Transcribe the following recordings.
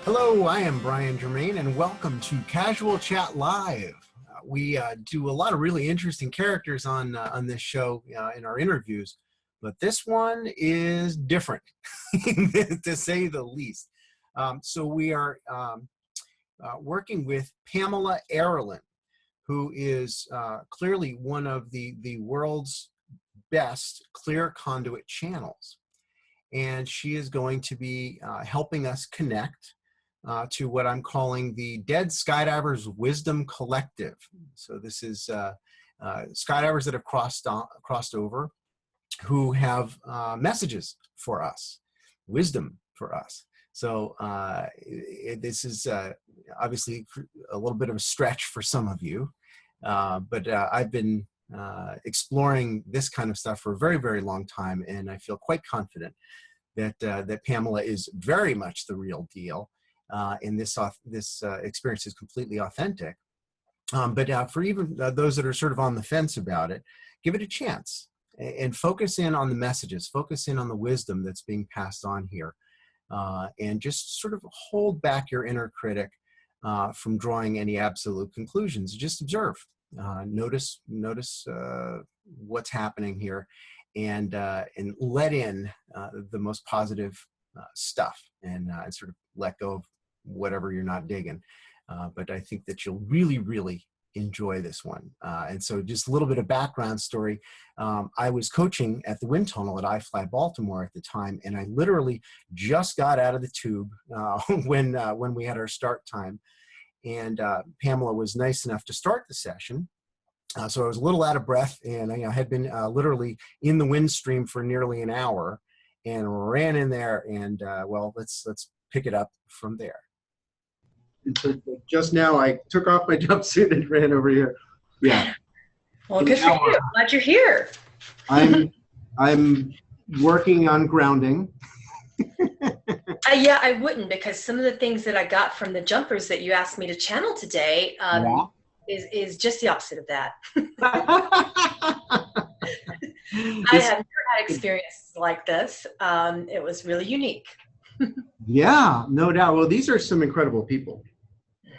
Hello, I am Brian Germain, and welcome to Casual Chat Live. We do a lot of really interesting characters on this show in our interviews, but this one is different, to say the least. So we are working with Pamela Aaralyn, who is clearly one of the world's best clear conduit channels. And she is going to be helping us connect to what I'm calling the Dead Skydivers Wisdom Collective. So this is skydivers that have crossed over, who have messages for us, wisdom for us. So this is obviously a little bit of a stretch for some of you, but I've been exploring this kind of stuff for a very, very long time, and I feel quite confident that that Pamela is very much the real deal. And this experience is completely authentic. But for even those that are sort of on the fence about it, give it a chance and focus in on the messages, focus in on the wisdom that's being passed on here, and just sort of hold back your inner critic from drawing any absolute conclusions. Just observe, notice what's happening here, and let in the most positive stuff, and sort of let go of whatever you're not digging. But I think that you'll really, really enjoy this one. And so just a little bit of background story. I was coaching at the wind tunnel at iFly Baltimore at the time, and I literally just got out of the tube when we had our start time. And Pamela was nice enough to start the session. So I was a little out of breath, and I had been literally in the wind stream for nearly an hour, and ran in there, and well, let's pick it up from there. And so just now I took off my jumpsuit and ran over here. Yeah. Well, good for you. Glad you're here. I'm working on grounding. Yeah, I wouldn't, because some of the things that I got from the jumpers that you asked me to channel today is just the opposite of that. I have never had experiences like this. It was really unique. Yeah, no doubt. Well, these are some incredible people.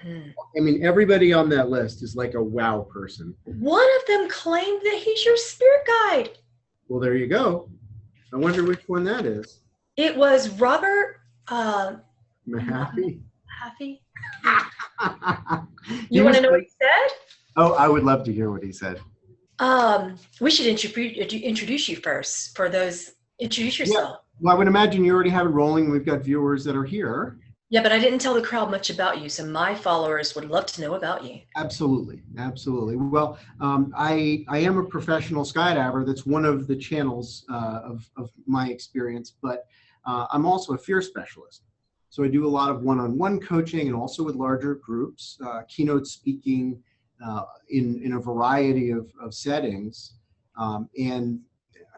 Mm-hmm. I mean, everybody on that list is like a wow person. One of them claimed that he's your spirit guide. Well, there you go. I wonder which one that is. It was Robert Mahaffey. You want to know what he said? Oh, I would love to hear what he said. We should introduce you first. For those, introduce yourself. Yeah. Well, I would imagine you already have it rolling. We've got viewers that are here. Yeah, but I didn't tell the crowd much about you, so my followers would love to know about you. Absolutely, absolutely. Well, I am a professional skydiver. That's one of the channels of my experience, but I'm also a fear specialist. So I do a lot of one-on-one coaching, and also with larger groups, keynote speaking in a variety of settings. And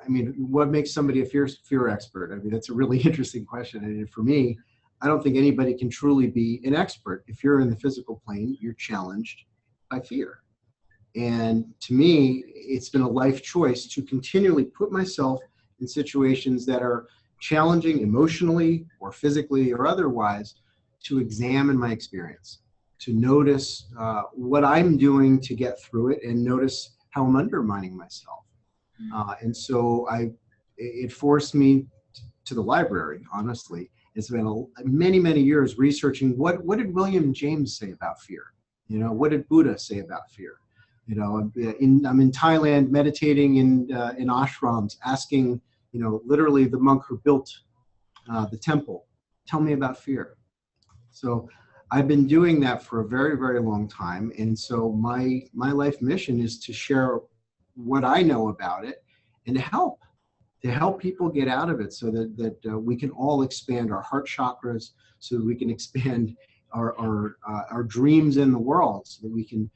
I mean, what makes somebody a fear expert? I mean, that's a really interesting question. And for me, I don't think anybody can truly be an expert. If you're in the physical plane, you're challenged by fear. And to me, it's been a life choice to continually put myself in situations that are challenging emotionally or physically or otherwise, to examine my experience, to notice what I'm doing to get through it, and notice how I'm undermining myself. And so it forced me to the library, honestly. It's been many, many years researching what did William James say about fear? You know, what did Buddha say about fear? You know, I'm in Thailand meditating in ashrams, asking, you know, literally the monk who built the temple, tell me about fear. So I've been doing that for a very, very long time. And so my life mission is to share what I know about it, and to help people get out of it, so that we can all expand our heart chakras, so that we can expand our dreams in the world, so that we can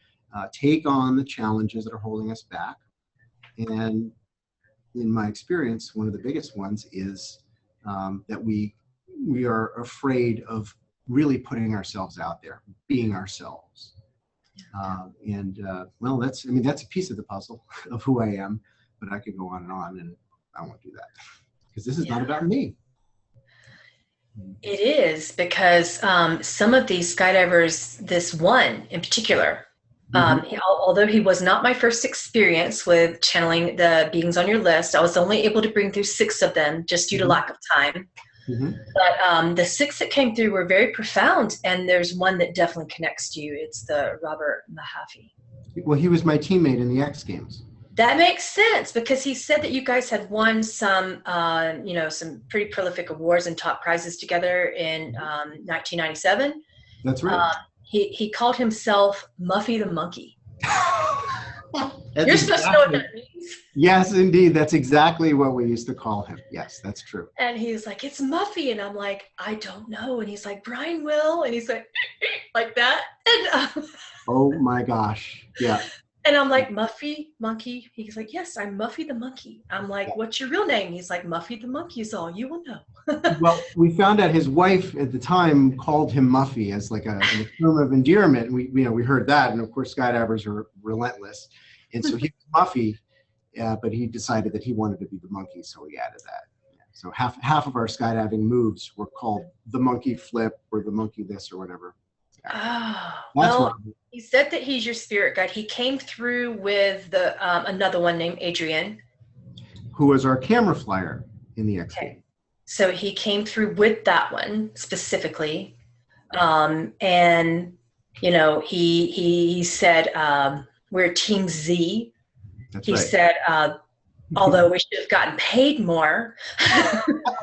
take on the challenges that are holding us back. And in my experience, one of the biggest ones is that we are afraid of really putting ourselves out there, being ourselves. Well, that's a piece of the puzzle of who I am, but I could go on, and I won't do that, because this is not about me. It is because some of these skydivers, this one in particular, Mhm. although he was not my first experience with channeling the beings on your list, I was only able to bring through 6 of them just due to Mhm. lack of time. Mhm. But the 6 that came through were very profound, and there's one that definitely connects to you. It's the Robert Mahaffey. Well, he was my teammate in the X Games. That makes sense because he said that you guys had won some, some pretty prolific awards and top prizes together in 1997. That's Uh, right. he called himself Muffy the Monkey. That's You're supposed to know what exactly. that means. Yes, indeed. That's exactly what we used to call him. Yes, that's true. And he's like, it's Muffy. And I'm like, I don't know. And he's like, Brian will. And he's like, like that. Oh my gosh. Yeah. And I'm like, Muffy, monkey. He's like, yes, I'm Muffy the Monkey. I'm like, what's your real name? He's like, Muffy the Monkey is all you will know. Well, we found out his wife at the time called him Muffy as like a term of endearment. And we heard that. And of course, skydivers are relentless. And so he was Muffy, but he decided that he wanted to be the monkey. So he added that. Yeah. So half of our skydiving moves were called the monkey flip or the monkey this or whatever. Oh, That's well, what he said that he's your spirit guide. He came through with the another one named Adrian. who was our camera flyer in the X Okay. Games. So he came through with that one specifically. And, he said, we're Team Z. That's He right. said, although we should have gotten paid more.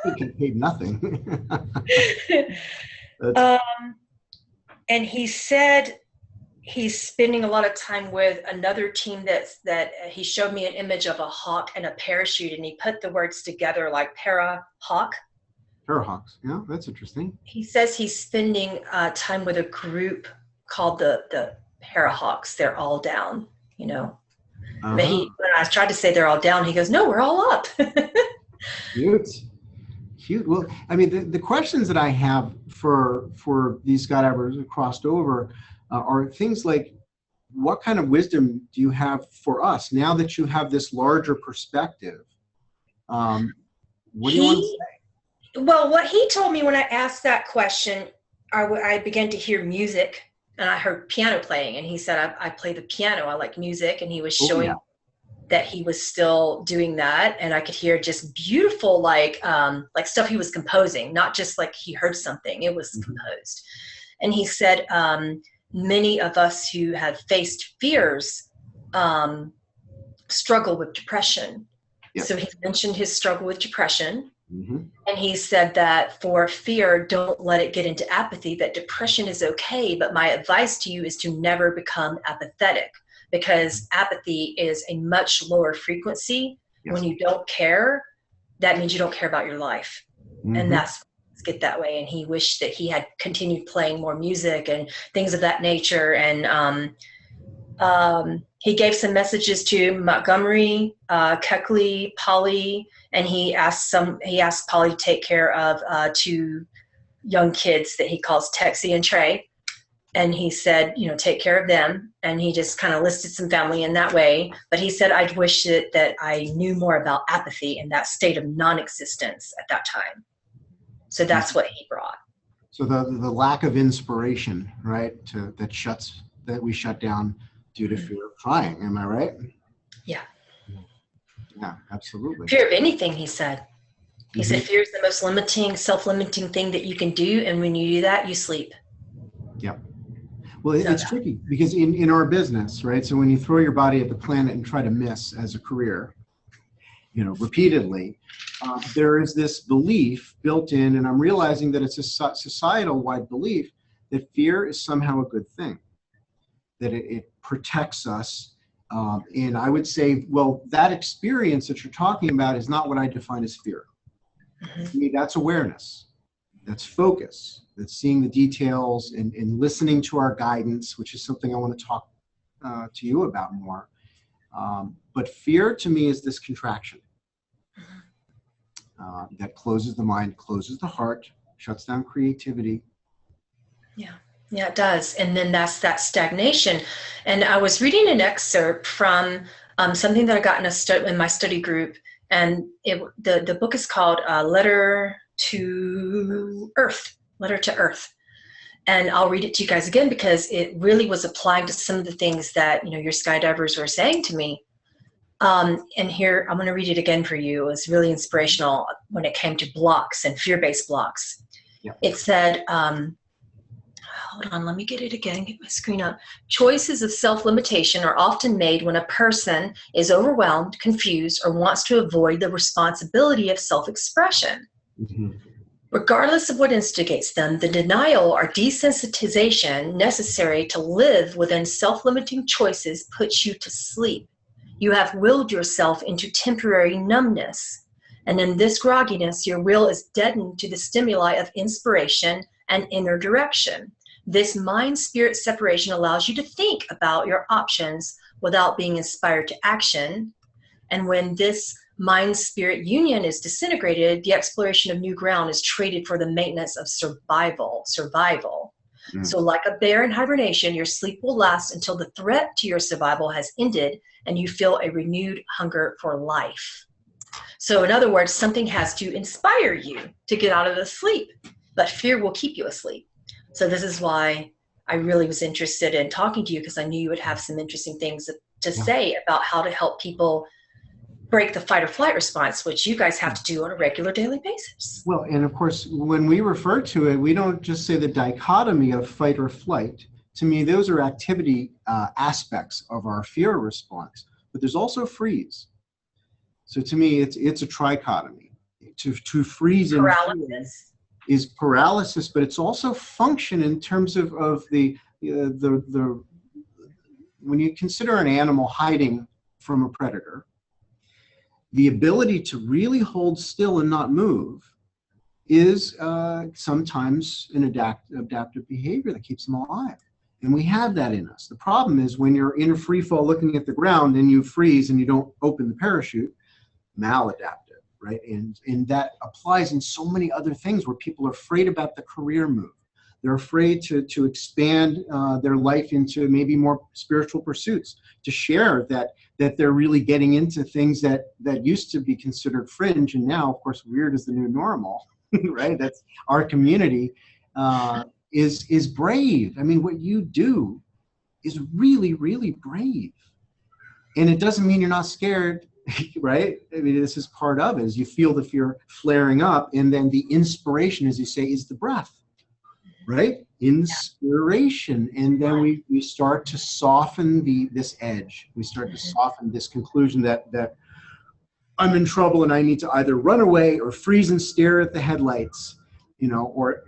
We get paid nothing. And he said he's spending a lot of time with another team that he showed me an image of a hawk and a parachute, and he put the words together like para-hawk. Parahawks. Yeah, that's interesting. He says he's spending time with a group called the Parahawks. They're all down, Uh-huh. But when I tried to say they're all down, he goes, no, we're all up. Cute. Cute. Well, I mean, the questions that I have for these skydivers who crossed over are things like, what kind of wisdom do you have for us now that you have this larger perspective? What do you want to say? Well, what he told me when I asked that question, I began to hear music, and I heard piano playing, and he said, I play the piano, I like music, and he was showing that he was still doing that, and I could hear just beautiful, like stuff he was composing, not just like he heard something, it was composed. And he said, many of us who have faced fears struggle with depression. Yep. So he mentioned his struggle with depression. Mm-hmm. And he said that for fear, don't let it get into apathy, that depression is okay. But my advice to you is to never become apathetic, because apathy is a much lower frequency. Yes. When you don't care, that means you don't care about your life. Mm-hmm. And let's get that way. And he wished that he had continued playing more music and things of that nature. And he gave some messages to Montgomery, Keckley, Polly, and he asked Polly to take care of 2 young kids that he calls Texie and Trey. And he said, take care of them. And he just kind of listed some family in that way. But he said, I'd wish that I knew more about apathy and that state of non-existence at that time. So that's what he brought. So the lack of inspiration, right? That we shut down due to fear of trying. Am I right? Yeah. Yeah, absolutely. Fear of anything, he said. He said fear is the most self-limiting thing that you can do. And when you do that, you sleep. Yep. Well, it's tricky because in our business, right? So when you throw your body at the planet and try to miss as a career, repeatedly, there is this belief built in, and I'm realizing that it's a societal-wide belief that fear is somehow a good thing, that it protects us. And I would say, well, that experience that you're talking about is not what I define as fear. To me, that's awareness, that's focus, that's seeing the details and listening to our guidance, which is something I want to talk to you about more. But fear to me is this contraction that closes the mind, closes the heart, shuts down creativity. Yeah, it does. And then that's that stagnation. And I was reading an excerpt from something that I got in my study group. And the book is called Letter to Earth, letter to Earth. And I'll read it to you guys again because it really was applying to some of the things that, your skydivers were saying to me. And here, I'm going to read it again for you. It was really inspirational when it came to blocks and fear-based blocks. Yeah. It said, hold on, let me get it again, get my screen up. Choices of self-limitation are often made when a person is overwhelmed, confused, or wants to avoid the responsibility of self-expression. Mm-hmm. Regardless of what instigates them, the denial or desensitization necessary to live within self-limiting choices puts you to sleep. You have willed yourself into temporary numbness. And in this grogginess, your will is deadened to the stimuli of inspiration and inner direction. This mind-spirit separation allows you to think about your options without being inspired to action. And when this mind-spirit union is disintegrated, the exploration of new ground is traded for the maintenance of survival. Mm. So like a bear in hibernation, your sleep will last until the threat to your survival has ended and you feel a renewed hunger for life. So in other words, something has to inspire you to get out of the sleep, but fear will keep you asleep. So this is why I really was interested in talking to you, because I knew you would have some interesting things to say about how to help people break the fight or flight response, which you guys have to do on a regular daily basis. Well, and of course, when we refer to it, we don't just say the dichotomy of fight or flight. To me, those are activity aspects of our fear response, but there's also freeze. So to me, it's a trichotomy. To freeze in fear is paralysis, but it's also function in terms of the when you consider an animal hiding from a predator, the ability to really hold still and not move is sometimes an adaptive behavior that keeps them alive. And we have that in us. The problem is when you're in a free fall looking at the ground and you freeze and you don't open the parachute, maladaptive, right? And that applies in so many other things where people are afraid about the career move. They're afraid to expand their life into maybe more spiritual pursuits, to share that they're really getting into things that used to be considered fringe, and now, of course, weird is the new normal, right? That's our community is brave. I mean, what you do is really, really brave, and it doesn't mean you're not scared, right? I mean, this is part of it. Is you feel the fear flaring up, and then the inspiration, as you say, is the breath. Right? Inspiration. And then we start to soften this edge. We start to soften this conclusion that I'm in trouble and I need to either run away or freeze and stare at the headlights, or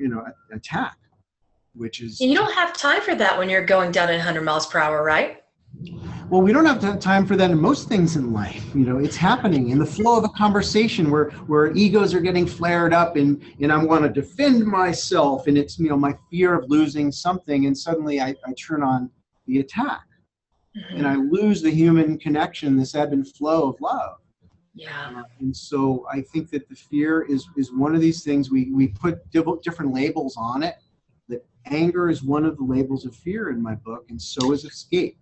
attack, which is... And you don't have time for that when you're going down at 100 miles per hour, right? Well, we don't have time for that in most things in life. It's happening in the flow of a conversation where egos are getting flared up and I want to defend myself, and it's, my fear of losing something, and suddenly I turn on the attack. Mm-hmm. And I lose the human connection, this ebb and flow of love. Yeah. And so I think that the fear is one of these things we put different labels on it. That anger is one of the labels of fear in my book, and so is escape.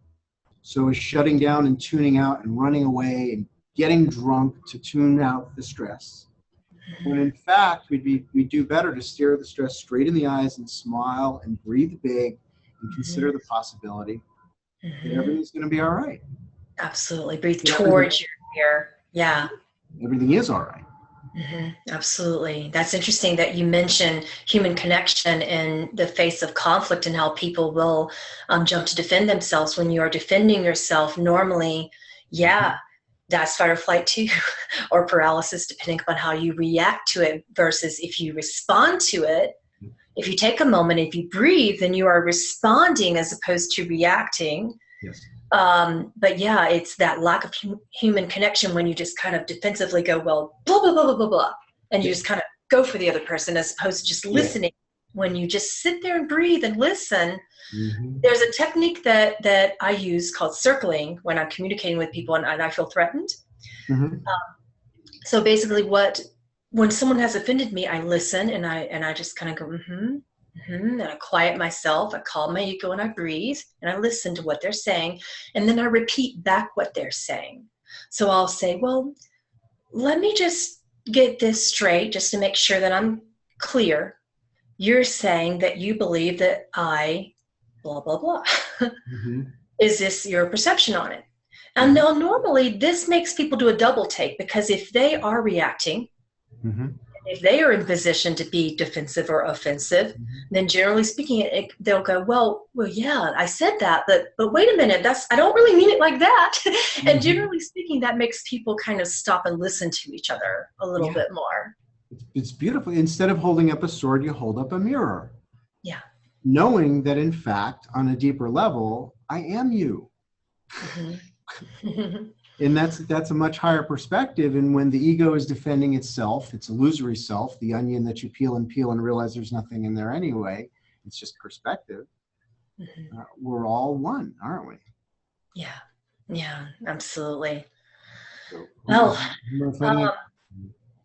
So is shutting down and tuning out and running away and getting drunk to tune out the stress. When in fact, we'd do better to stare the stress straight in the eyes and smile and breathe big and consider the possibility that everything's going to be all right. Absolutely. Breathe towards your fear. Yeah. Everything is all right. Absolutely. That's interesting that you mentioned human connection in the face of conflict and how people will jump to defend themselves. When you are defending yourself, normally, that's fight or flight too, or paralysis, depending upon how you react to it, versus if you respond to it. If you take a moment, if you breathe, then you are responding as opposed to reacting. Yes. But yeah, it's that lack of human connection when you just kind of defensively go, well, blah, blah, blah, blah, blah, blah. And you just kind of go for the other person as opposed to just listening. When you just sit there and breathe and listen, there's a technique that I use called circling when I'm communicating with people and I feel threatened. So basically when someone has offended me, I listen and I just kind of go, and I quiet myself, I calm my ego and I breathe and I listen to what they're saying, and then I repeat back what they're saying. So I'll say, well, let me just get this straight, just to make sure that I'm clear. You're saying that you believe that I blah, blah, blah. Mm-hmm. Is this your perception on it? And now normally this makes people do a double take, because if they are reacting, Mm-hmm. if they are in position to be defensive or offensive, then generally speaking, they'll go, well, yeah, I said that, but wait a minute, I don't really mean it like that. And generally speaking, that makes people kind of stop and listen to each other a little bit more. It's beautiful. Instead of holding up a sword, you hold up a mirror. Yeah. Knowing that, in fact, on a deeper level, I am you. Mm-hmm. And that's a much higher perspective. And when the ego is defending itself, its illusory self, the onion that you peel and realize there's nothing in there anyway, it's just perspective. We're all one, aren't we? Yeah, absolutely. So, Well,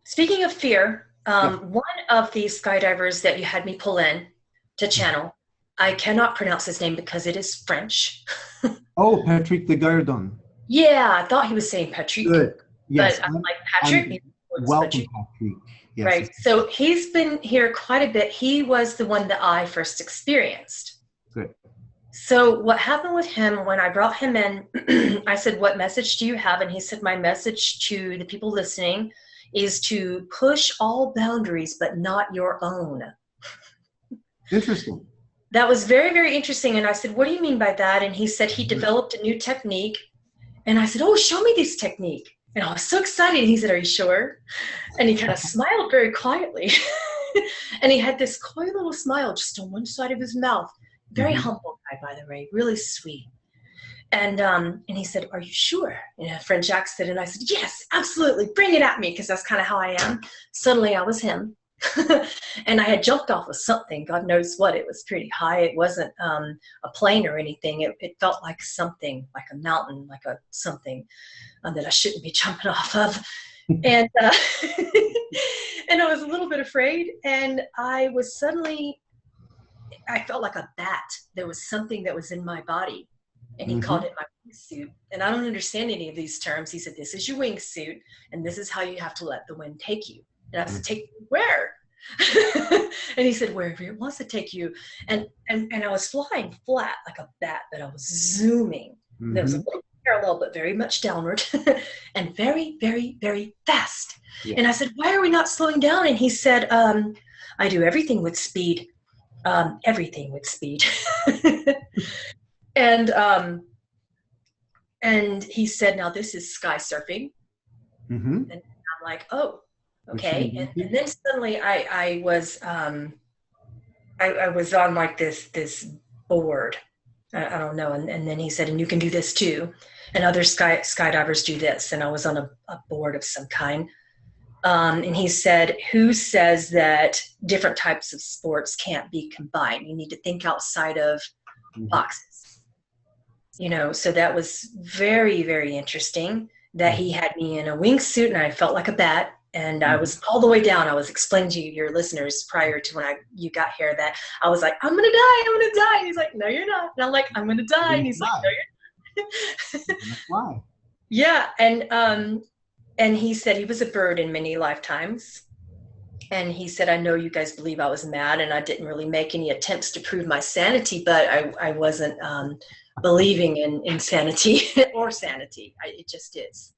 speaking of fear, one of the skydivers that you had me pull in to channel, I cannot pronounce his name because it is French. Oh, Patrick de Gardon. Yeah, I thought he was saying Patrick. Good. Yes. But I'm like, Patrick? Welcome, Patrick. Yes. Right. So he's been here quite a bit. He was the one that I first experienced. Good. So what happened with him when I brought him in, I said, what message do you have? And he said, my message to the people listening is to push all boundaries, but not your own. Interesting. That was very, very interesting. And I said, what do you mean by that? And he said he developed a new technique. And I said, oh, show me this technique. And I was so excited. And he said, are you sure? And he kind of smiled very quietly. And he had this coy little smile just on one side of his mouth. Very humble guy, by the way, really sweet. And he said, are you sure? In a French accent. And I said, yes, absolutely. Bring it at me, because that's kind of how I am. Suddenly I was him. And I had jumped off of something, God knows what. It was pretty high. It wasn't a plane or anything. It felt like something, like a mountain, like a something that I shouldn't be jumping off of. And and I was a little bit afraid. And I felt like a bat. There was something that was in my body. And he called it my wingsuit. And I don't understand any of these terms. He said, this is your wingsuit, and this is how you have to let the wind take you. And I said, take me where? And he said, wherever it wants to take you. And I was flying flat like a bat, but I was zooming. There was a little parallel, but very much downward, and very, very, very fast. Yeah. And I said, why are we not slowing down? And he said, I do everything with speed. Everything with speed. And he said, now this is sky surfing. And I'm like, oh, okay. And then suddenly I was on like this board. I don't know. And then he said, and you can do this too. And other skydivers do this. And I was on a board of some kind. And he said, who says that different types of sports can't be combined? You need to think outside of boxes. You know, so that was very, very interesting that he had me in a wingsuit and I felt like a bat. And I was all the way down. I was explaining to your listeners prior to when you got here that I was like, I'm going to die. And he's like, no, you're not. And I'm like, I'm going to die. And he's like, no, you're not. Why? Yeah. And he said he was a bird in many lifetimes. And he said, I know you guys believe I was mad and I didn't really make any attempts to prove my sanity, but I wasn't believing in insanity or sanity. It just is.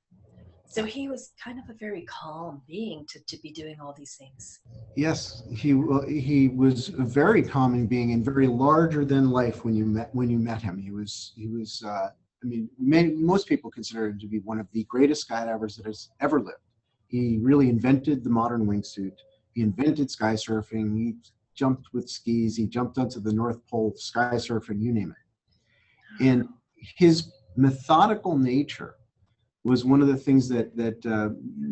So he was kind of a very calm being to be doing all these things. Yes, he was a very calming being and very larger than life when you met him. He was I mean, most people consider him to be one of the greatest skydivers that has ever lived. He really invented the modern wingsuit. He invented sky surfing. He jumped with skis. He jumped onto the North Pole, sky surfing, you name it. And his methodical nature was one of the things that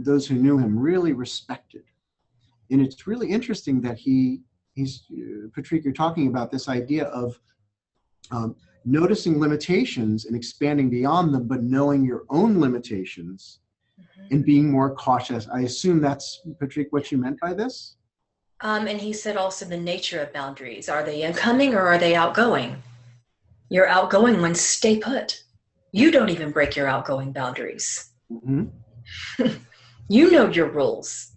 those who knew him really respected. And it's really interesting that he's Patrick, you're talking about this idea of noticing limitations and expanding beyond them, but knowing your own limitations and being more cautious. I assume that's, Patrick, what you meant by this? And he said also the nature of boundaries. Are they incoming or are they outgoing? Your outgoing ones stay put. You don't even break your outgoing boundaries. You know your rules.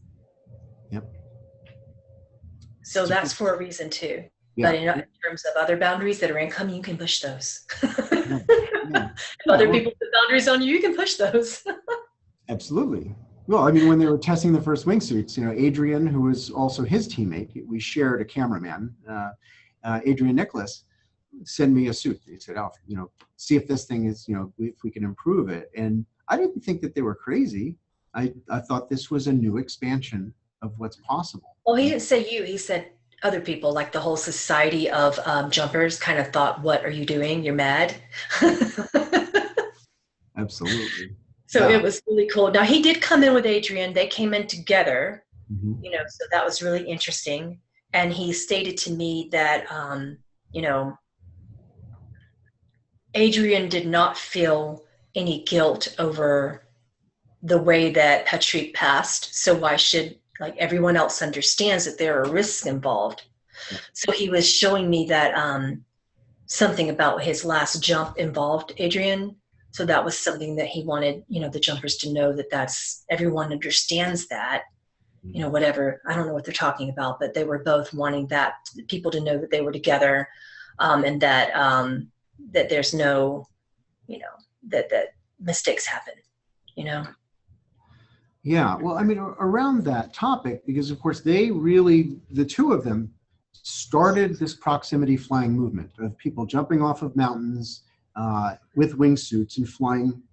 So that's for a reason too. Yeah. But in terms of other boundaries that are incoming, you can push those. Yeah. Yeah. If other people put boundaries on you, you can push those. Absolutely. Well, I mean, when they were testing the first wingsuits, Adrian, who was also his teammate, we shared a cameraman, Adrian Nicholas, send me a suit. He said, "Oh, see if this thing is, if we can improve it." And I didn't think that they were crazy. I thought this was a new expansion of what's possible. Well, he didn't say you. He said other people, like the whole society of jumpers kind of thought, what are you doing? You're mad. Absolutely. So it was really cool. Now, he did come in with Adrian. They came in together, Mm-hmm. So that was really interesting. And he stated to me that, Adrian did not feel any guilt over the way that Patrick passed. So why should, everyone else understands that there are risks involved. So he was showing me that something about his last jump involved Adrian. So that was something that he wanted, the jumpers to know that's everyone understands that, whatever. I don't know what they're talking about, but they were both wanting that people to know that they were together, and that that there's no, that mistakes happen, Yeah, well, I mean, around that topic, because of course the two of them started this proximity flying movement of people jumping off of mountains with wingsuits and flying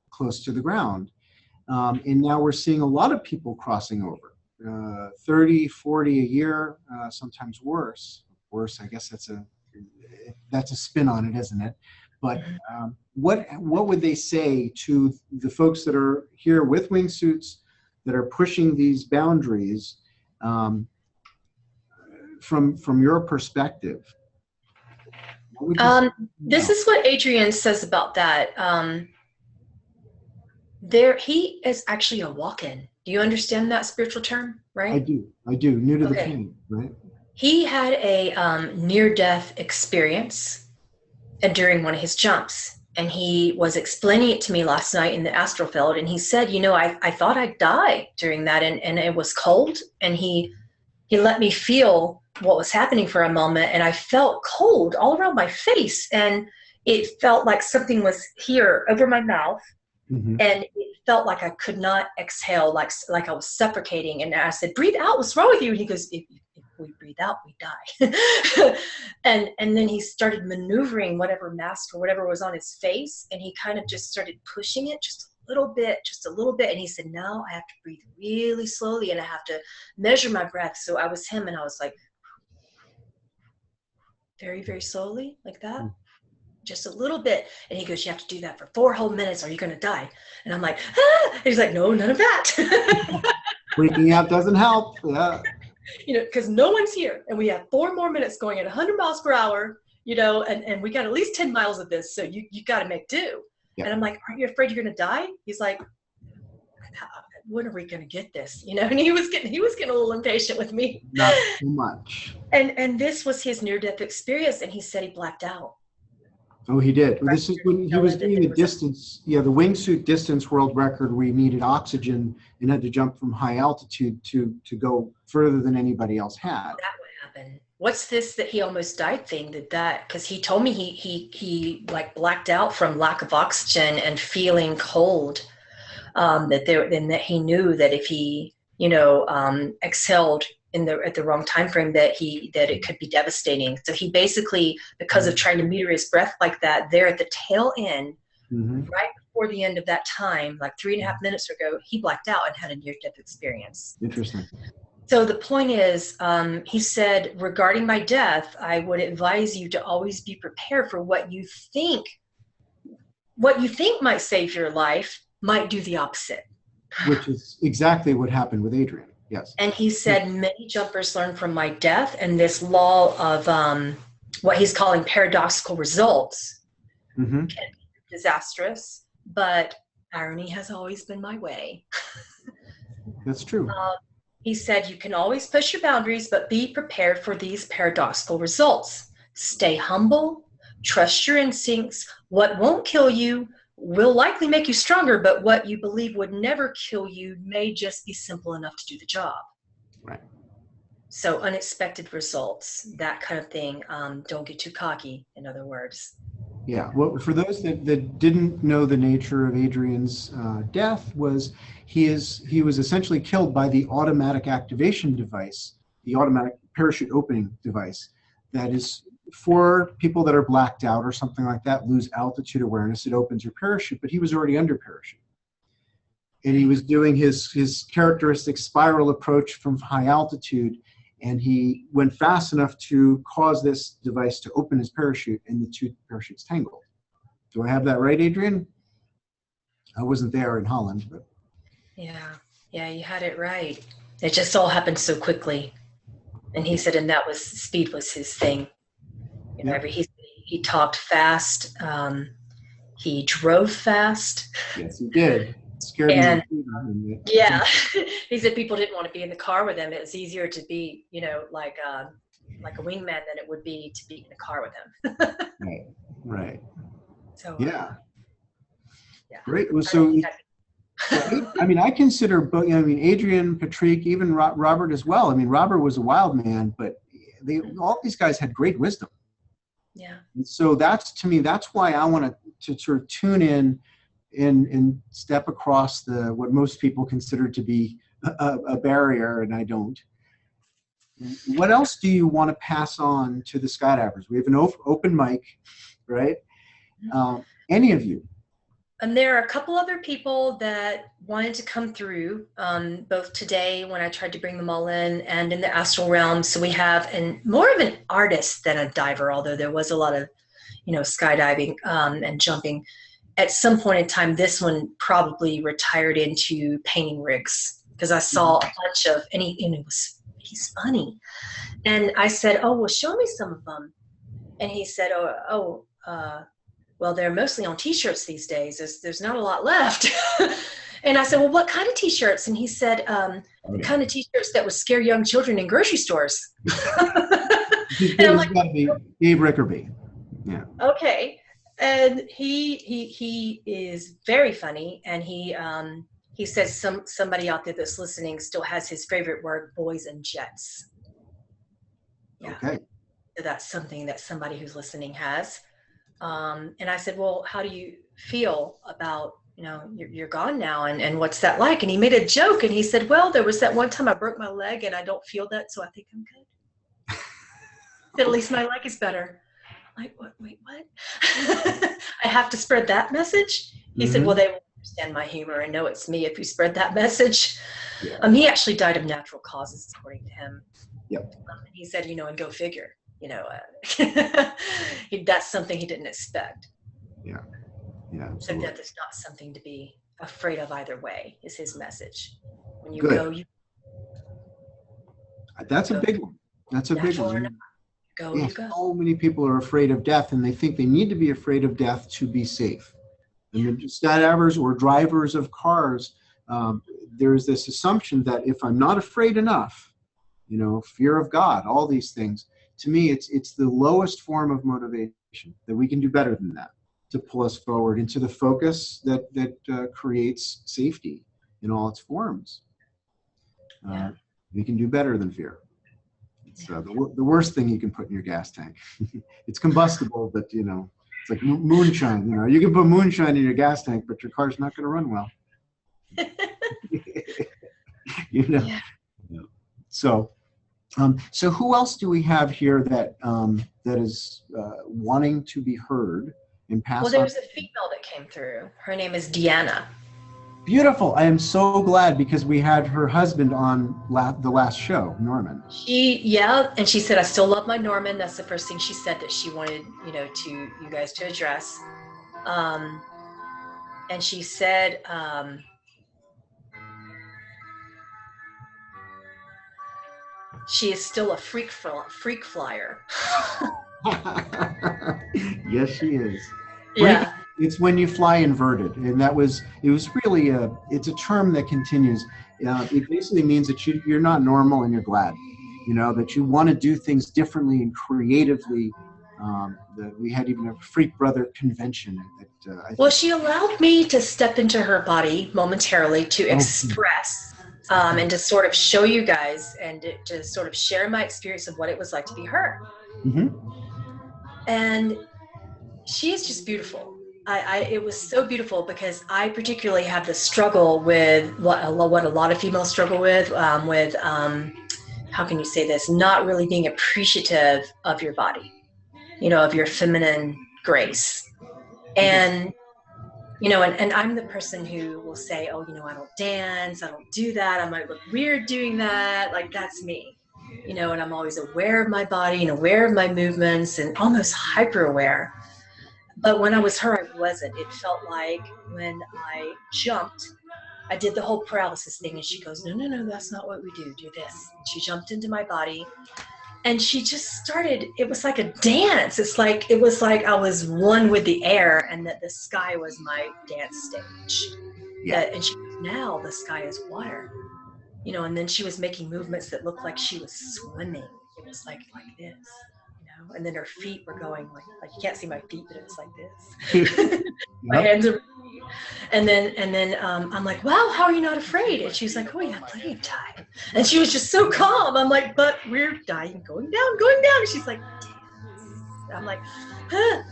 close to the ground. And now we're seeing a lot of people crossing over, 30, 40 a year, sometimes worse. Worse, I guess that's a spin on it, isn't it? But what would they say to the folks that are here with wingsuits that are pushing these boundaries from your perspective? This is what Adrian says about that. He is actually a walk-in. Do you understand that spiritual term, right? I do. New to the team, right? He had a near-death experience during one of his jumps, and he was explaining it to me last night in the astral field. And he said, I thought I'd die during that, and it was cold, and he let me feel what was happening for a moment, and I felt cold all around my face, and it felt like something was here over my mouth. Mm-hmm. And it felt like I could not exhale, like I was suffocating. And I said, "Breathe out. What's wrong with you?" And he goes, if we breathe out, we die. and then he started maneuvering whatever mask or whatever was on his face, and he kind of just started pushing it just a little bit. And he said, "Now I have to breathe really slowly, and I have to measure my breath." So I was him, and I was like, very, very slowly, like that. Mm. Just a little bit. And he goes, "You have to do that for 4 whole minutes or you're going to die." And I'm like, ah! And he's like, "No, none of that." Freaking out doesn't help. Yeah. Because no one's here. And we have 4 more minutes going at 100 miles per hour, and we got at least 10 miles of this. So you got to make do. Yeah. And I'm like, "Aren't you afraid you're going to die?" He's like, "When are we going to get this?" And he was getting a little impatient with me. Not too much. And this was his near-death experience. And he said he blacked out. Oh, he did. Well, this is when he was doing the distance, the wingsuit distance world record where he needed oxygen and had to jump from high altitude to go further than anybody else had. That would happen. What's this that he almost died thing? Because he told me he like blacked out from lack of oxygen and feeling cold. That he knew that if he exhaled at the wrong time frame that it could be devastating. So he basically, because of trying to meter his breath like that, there at the tail end, right before the end of that time, like 3.5 minutes ago, he blacked out and had a near-death experience. Interesting. So the point is, he said, regarding my death, I would advise you to always be prepared for what you think might save your life might do the opposite. Which is exactly what happened with Adrian. Yes. And he said, many jumpers learn from my death, and this law of what he's calling paradoxical results can be disastrous, but irony has always been my way. That's true. He said, you can always push your boundaries, but be prepared for these paradoxical results. Stay humble, trust your instincts. What won't kill you will likely make you stronger, but what you believe would never kill you may just be simple enough to do the job. Right. So unexpected results, that kind of thing. Don't get too cocky, in other words. Yeah. Well, for those that didn't know the nature of Adrian's death, he was essentially killed by the automatic activation device, the automatic parachute opening device, that is for people that are blacked out or something like that, lose altitude awareness. It opens your parachute, but he was already under parachute. And he was doing his characteristic spiral approach from high altitude, and he went fast enough to cause this device to open his parachute, and the two parachutes tangled. Do I have that right, Adrian? I wasn't there in Holland, but Yeah, you had it right. It just all happened so quickly. And he said, and that was, speed was his thing. You know, he talked fast. He drove fast. Yes, he did. Scared me. Yeah, he said people didn't want to be in the car with him. It was easier to be, you know, like a wingman than it would be to be in the car with him. Right. So yeah. Great. Well, so I mean, I consider both. I mean, Adrian, Patrick, even Robert as well. I mean, Robert was a wild man, but all these guys had great wisdom. Yeah. And so that's why I want to sort of tune in and step across what most people consider to be a barrier, and I don't. What else do you want to pass on to the skydivers? We have an open mic, right? Any of you? And there are a couple other people that wanted to come through, both today when I tried to bring them all in and in the astral realm. So we have more of an artist than a diver, although there was a lot of, you know, skydiving and jumping. At some point in time, this one probably retired into painting rigs, because I saw a bunch of, and he's funny. And I said, oh, well, show me some of them. And he said, well, they're mostly on t-shirts these days. There's not a lot left. And I said, well, what kind of t-shirts? And he said, the kind of t-shirts that would scare young children in grocery stores. And I'm like, Dave Rickerby. Yeah. Okay. And he is very funny, and he says somebody out there that's listening still has his favorite word, boys and jets. Yeah. Okay. So that's something that somebody who's listening has. And I said, well, how do you feel about, you know, you're gone now, and what's that like? And he made a joke, and he said, well, there was that one time I broke my leg and I don't feel that, so I think I'm good. But at least my leg is better. Like, what? Wait, what? I have to spread that message? He said, well, they will understand my humor and know it's me if you spread that message. Yeah. He actually died of natural causes, according to him. Yep. He said, you know, and go figure, you know, that's something he didn't expect. Yeah. Yeah. So death is not something to be afraid of either way, is his message. When you go, that's a big one. That's a big one. You go. So many people are afraid of death, and they think they need to be afraid of death to be safe. And the skydivers or drivers of cars, there's this assumption that if I'm not afraid enough, you know, fear of God, all these things, to me, it's the lowest form of motivation, that we can do better than that to pull us forward into the focus that creates safety in all its forms. We can do better than fear. It's the worst thing you can put in your gas tank. It's combustible, but, you know, it's like moonshine. You know, you can put moonshine in your gas tank, but your car's not going to run well. You know. Yeah. So who else do we have here that is wanting to be heard and pass on? Well, there's a female that came through. Her name is Deanna. Beautiful. I am so glad, because we had her husband on the last show, Norman. And she said, I still love my Norman. That's the first thing she said that she wanted, you know, you guys to address. And she said, she is still a freak flyer. Yes, she is. Yeah. It's when you fly inverted, and it was really it's a term that continues. It basically means that you're not normal and you're glad, you know, that you want to do things differently and creatively. We had even a Freak Brother convention. Well, she allowed me to step into her body momentarily to express and to sort of show you guys and to sort of share my experience of what it was like to be her. Mm-hmm. And she is just beautiful. It was so beautiful because I particularly have the struggle with what a lot of females struggle with how can you say this? Not really being appreciative of your body, of your feminine grace. And, and I'm the person who will say, oh, I don't dance, I don't do that, I might look weird doing that. Like, that's me, and I'm always aware of my body and aware of my movements and almost hyper aware. But when I was her, I wasn't. It felt like when I jumped, I did the whole paralysis thing, and she goes, no, that's not what we do. Do this. And she jumped into my body, and she just started. It was like a dance. It was like I was one with the air, and that the sky was my dance stage. Yeah. And she goes, now the sky is water, And then she was making movements that looked like she was swimming. It was like this. And then her feet were going like you can't see my feet, but it was like this. My hands are, and then I'm like, wow, how are you not afraid? And she's like, oh, you have plenty of time. And she was just so calm. I'm like, but we're dying, going down. And she's like, dance. I'm like, huh.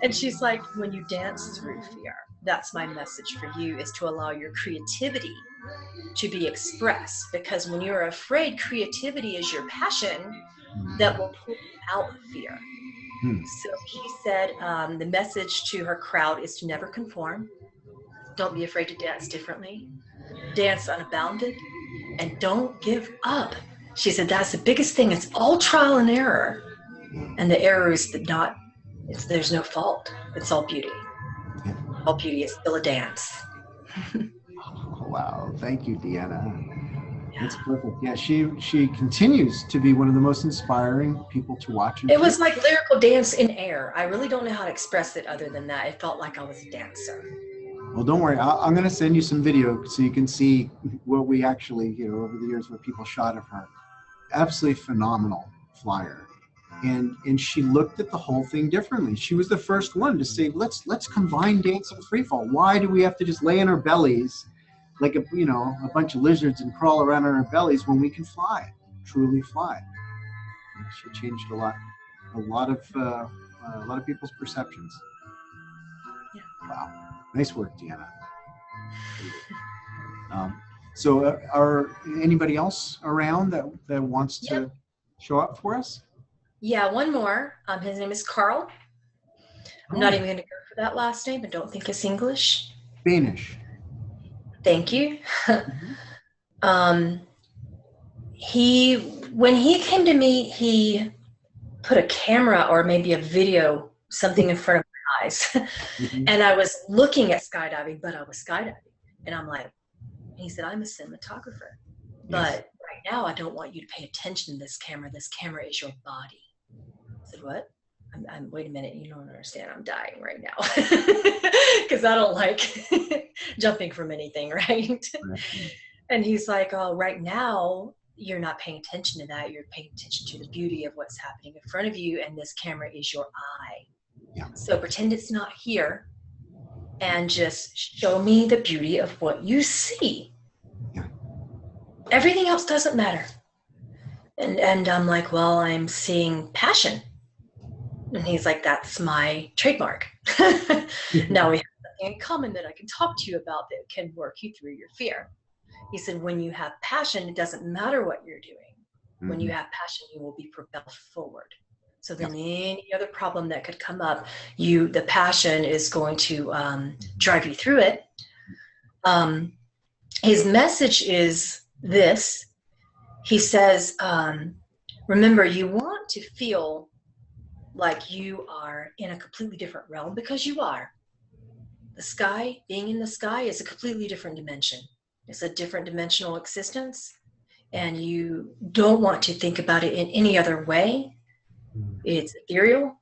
And she's like, when you dance through fear, that's my message for you, is to allow your creativity to be expressed, because when you're afraid, creativity is your passion that will pull you out of fear. So she said the message to her crowd is to never conform. Don't be afraid to dance differently. Dance unbounded, and don't give up. She said that's the biggest thing. It's all trial and error, and the error is there's no fault. It's all beauty. All beauty is still a dance. Wow, thank you, Deanna. That's perfect. Yeah, she continues to be one of the most inspiring people to watch. It was like lyrical dance in air. I really don't know how to express it other than that. It felt like I was a dancer. Well, don't worry. I'm going to send you some video so you can see what we actually, over the years, what people shot of her. Absolutely phenomenal flyer. And she looked at the whole thing differently. She was the first one to say, let's combine dance and free fall. Why do we have to just lay on our bellies like a bunch of lizards and crawl around on our bellies when we can fly, truly fly? And she changed a lot of people's perceptions. Yeah. Wow, nice work, Deanna. So are anybody else around that wants to show up for us? Yeah, one more. His name is Carl. I'm not even going to go for that last name. I don't think it's English. Spanish. Thank you. When he came to me, he put a camera or maybe a video, something in front of my eyes. And I was looking at skydiving, but I was skydiving. And I'm like, he said, I'm a cinematographer. But right now, I don't want you to pay attention to this camera. This camera is your body. I said, what? Wait a minute, you don't understand. I'm dying right now. Because I don't like jumping from anything, right? And he's like, oh, right now, you're not paying attention to that. You're paying attention to the beauty of what's happening in front of you. And this camera is your eye. Yeah. So pretend it's not here and just show me the beauty of what you see. Yeah. Everything else doesn't matter. And I'm like, well, I'm seeing passion. And he's like, that's my trademark. Now we have something in common that I can talk to you about that can work you through your fear. He said, when you have passion, it doesn't matter what you're doing. When you have passion, you will be propelled forward. So then any other problem that could come up, the passion is going to drive you through it. His message is this. He says, remember, you want to feel like you are in a completely different realm, because you are. The sky, being in the sky, is a completely different dimension. It's a different dimensional existence, and you don't want to think about it in any other way. It's ethereal,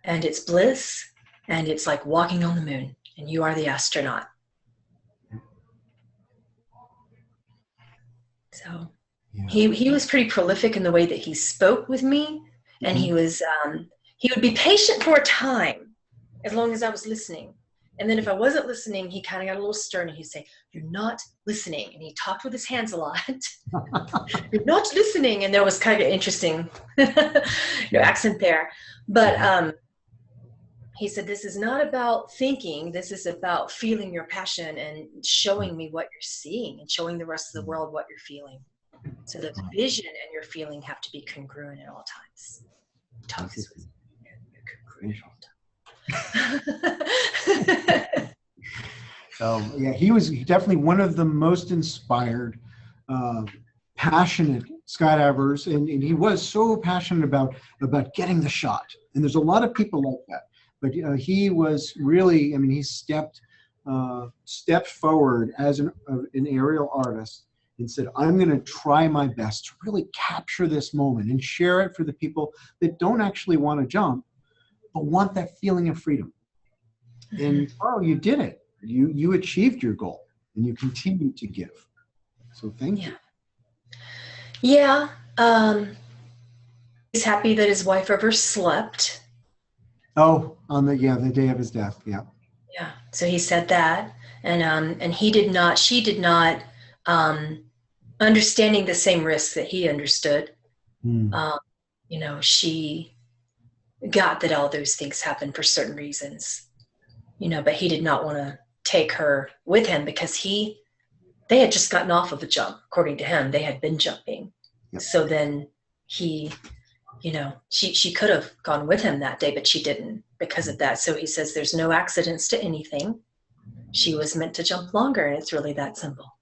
and it's bliss, and it's like walking on the moon, and you are the astronaut. So he was pretty prolific in the way that he spoke with me, and he would be patient for a time, as long as I was listening. And then if I wasn't listening, he kind of got a little stern and he'd say, "You're not listening." And he talked with his hands a lot. "You're not listening." And there was kind of an interesting accent there. But he said, "This is not about thinking. This is about feeling your passion and showing me what you're seeing and showing the rest of the world what you're feeling. So the vision and your feeling have to be congruent at all times." Talk is congruent all the time. Yeah, he was definitely one of the most inspired, passionate skydivers, and he was so passionate about getting the shot. And there's a lot of people like that, but he was really, I mean, he stepped forward as an aerial artist and said, "I'm going to try my best to really capture this moment and share it for the people that don't actually want to jump, but want that feeling of freedom." And Carl, you did it. You achieved your goal, and you continued to give. So thank you. Yeah. He's happy that his wife overslept. Oh, on the day of his death. Yeah. Yeah. So he said that, and she did not, understanding the same risks that he understood. She got that all those things happen for certain reasons. But he did not want to take her with him because they had just gotten off of a jump. According to him, they had been jumping. Yep. So then she could have gone with him that day, but she didn't because of that. So he says there's no accidents to anything. She was meant to jump longer, and it's really that simple.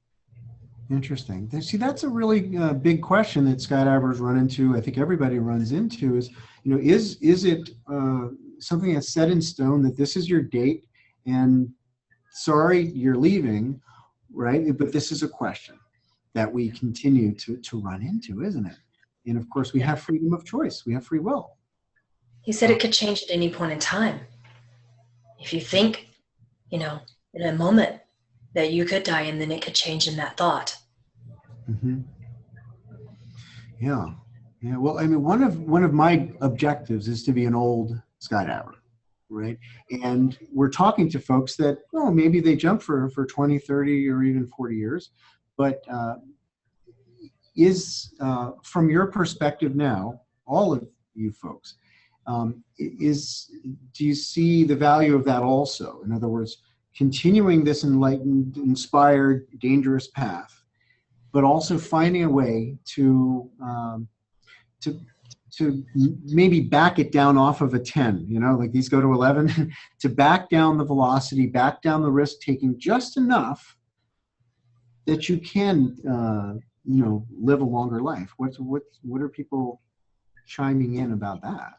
Interesting. See, that's a really big question that skydivers run into. I think everybody runs into is it something that's set in stone that this is your date and sorry, you're leaving, right? But this is a question that we continue to run into, isn't it? And of course, we have freedom of choice. We have free will. He said it could change at any point in time. If you think, in a moment that you could die, and then it could change in that thought. Mm-hmm. Yeah. Well, I mean, one of my objectives is to be an old skydiver, right? And we're talking to folks that, maybe they jump for 20, 30, or even 40 years, but from your perspective now, all of you folks, do you see the value of that also? In other words, continuing this enlightened, inspired, dangerous path, but also finding a way to maybe back it down off of a 10, like these go to 11, to back down the velocity, back down the risk taking just enough that you can, live a longer life. What are people chiming in about that?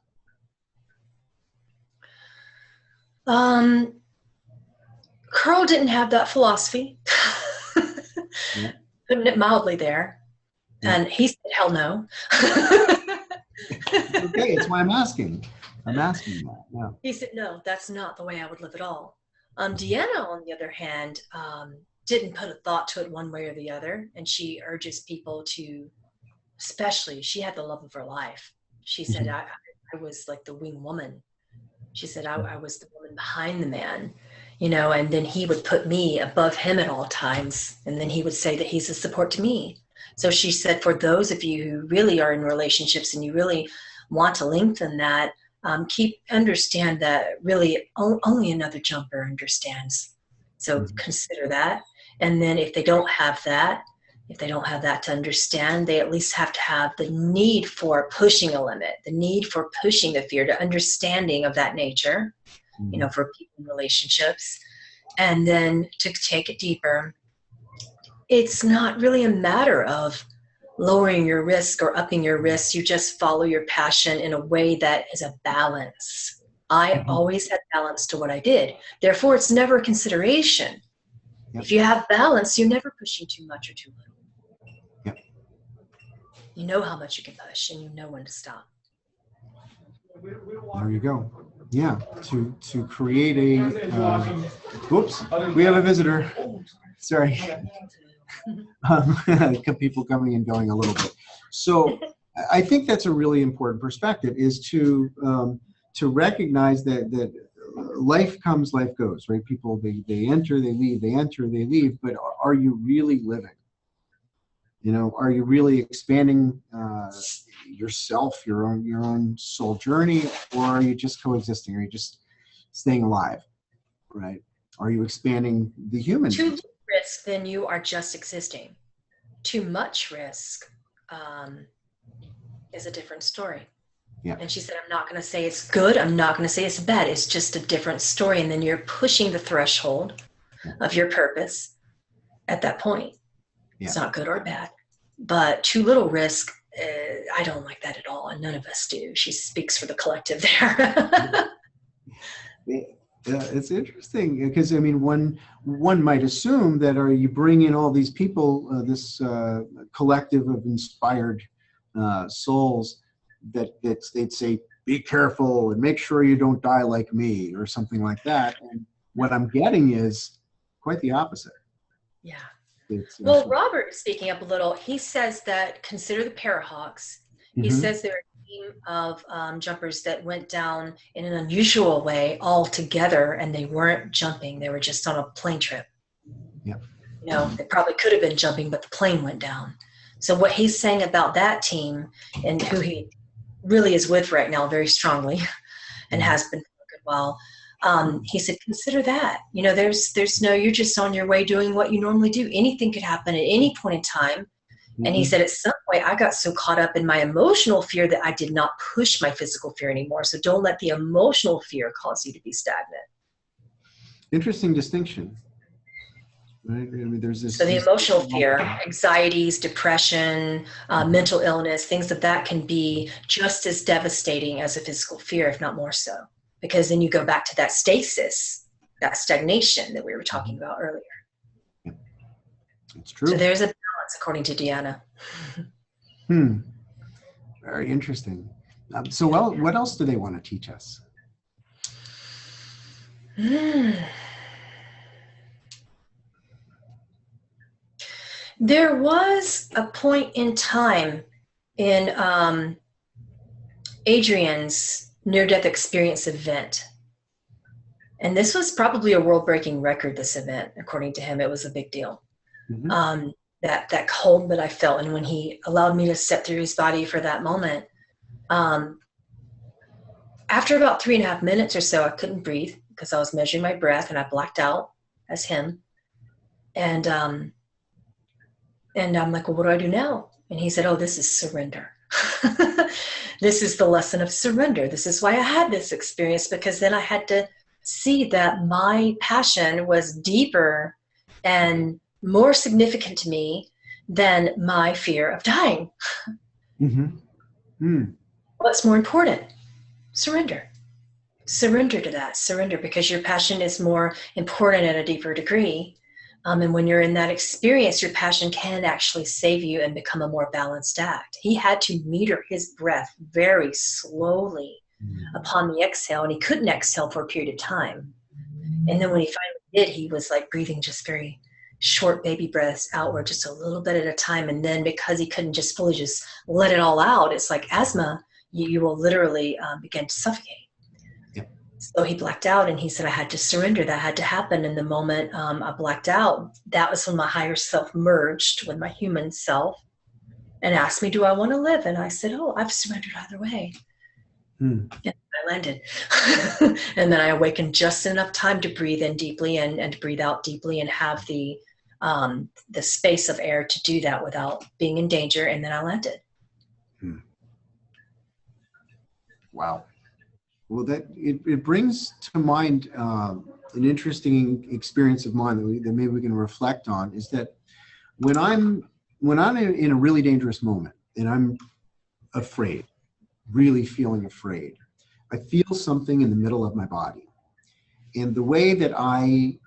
Carl didn't have that philosophy. Yeah. Putting it mildly there. Yeah. And he said, "Hell no." Okay, it's why I'm asking. I'm asking that. Yeah. He said, "No, that's not the way I would live at all." Deanna, on the other hand, didn't put a thought to it one way or the other. And she urges people to, especially, she had the love of her life. She said, I was like the wing woman. She said, I was the woman behind the man, and then he would put me above him at all times. And then he would say that he's a support to me. So she said, for those of you who really are in relationships and you really want to lengthen that, understand that really only another jumper understands. So consider that. And then if they don't have that to understand, they at least have to have the need for pushing a limit, the need for pushing the fear, to understanding of that nature, for people in relationships. And then to take it deeper, it's not really a matter of lowering your risk or upping your risk. You just follow your passion in a way that is a balance. I always had balance to what I did. Therefore, it's never a consideration. Yep. If you have balance, you're never pushing too much or too little. Yep. You know how much you can push, and you know when to stop. There you go. Yeah, to create a. Whoops, we have a visitor. Sorry. People coming and going a little bit. So I think that's a really important perspective, is to recognize that life comes, life goes, right? People, they enter, they leave, they enter, they leave, but are you really living? You know, are you really expanding yourself, your own soul journey, or are you just coexisting? Are you just staying alive, right? Are you expanding the human? Too little risk, then you are just existing. Too much risk is a different story. Yeah. And she said, I'm not going to say it's good. I'm not going to say it's bad. It's just a different story. And then you're pushing the threshold of your purpose at that point. Yeah. It's not good or bad. But too little risk, I don't like that at all. And none of us do. She speaks for the collective there. It's interesting because, I mean, one might assume that you bring in all these people, this collective of inspired souls, that they'd say, be careful and make sure you don't die like me or something like that. And what I'm getting is quite the opposite. Yeah. Well, Robert, speaking up a little, he says that consider the Parahawks. He says they're a team of jumpers that went down in an unusual way all together, and they weren't jumping. They were just on a plane trip. Yeah. You know, they probably could have been jumping, but the plane went down. So what he's saying about that team, and who he really is with right now very strongly and has been for a good while, he said, consider that. You know, there's no, you're just on your way doing what you normally do. Anything could happen at any point in time. And he said, at some point, I got so caught up in my emotional fear that I did not push my physical fear anymore. So don't let the emotional fear cause you to be stagnant. Interesting distinction. Right? I mean, there's this. So the emotional fear, anxieties, depression, mental illness, things of that can be just as devastating as a physical fear, if not more so. Because then you go back to that stasis, that stagnation that we were talking about earlier. Yeah. It's true. So there's a balance, according to Deanna. Very interesting. So, well, what else do they want to teach us? There was a point in time in Adrian's near-death experience event. And this was probably a world-breaking record, this event. According to him, it was a big deal. That cold that I felt, and when he allowed me to step through his body for that moment, after about 3.5 minutes or so, I couldn't breathe because I was measuring my breath, and I blacked out as him. And I'm like, well, what do I do now? And he said, oh, this is surrender. This is the lesson of surrender. This is why I had this experience, because then I had to see that my passion was deeper and more significant to me than my fear of dying. What's more important? Surrender. Surrender to that. Surrender, because your passion is more important at a deeper degree. And when you're in that experience, your passion can actually save you and become a more balanced act. He had to meter his breath very slowly upon the exhale, and he couldn't exhale for a period of time. And then when he finally did, he was like breathing just very short baby breaths outward, just a little bit at a time. And then because he couldn't just fully just let it all out, it's like asthma, you will literally begin to suffocate. So he blacked out, and he said, I had to surrender. That had to happen. And the moment I blacked out, that was when my higher self merged with my human self and asked me, do I want to live? And I said, oh, I've surrendered either way. And I landed. And then I awakened just enough time to breathe in deeply and breathe out deeply and have the space of air to do that without being in danger. And then I landed. Wow. Well, it brings to mind an interesting experience of mine that maybe we can reflect on, is that when I'm in a really dangerous moment and I'm afraid, really feeling afraid, I feel something in the middle of my body. And the way that I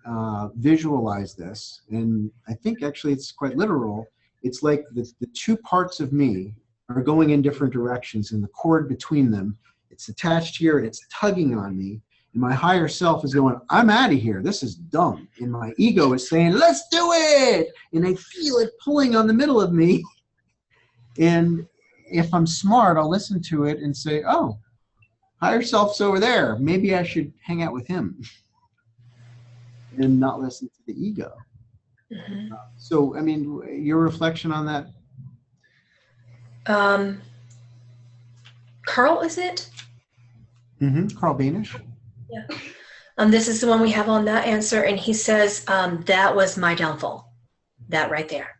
visualize this, and I think actually it's quite literal, it's like the two parts of me are going in different directions, and the cord between them, it's attached here and it's tugging on me. And my higher self is going, I'm out of here. This is dumb. And my ego is saying, let's do it. And I feel it pulling on the middle of me. And if I'm smart, I'll listen to it and say, oh, higher self's over there. Maybe I should hang out with him and not listen to the ego. Mm-hmm. So, I mean, your reflection on that? Carl, is it? Mm-hmm. Carl Banish. Yeah. This is the one we have on that answer, and he says, that was my downfall. That right there.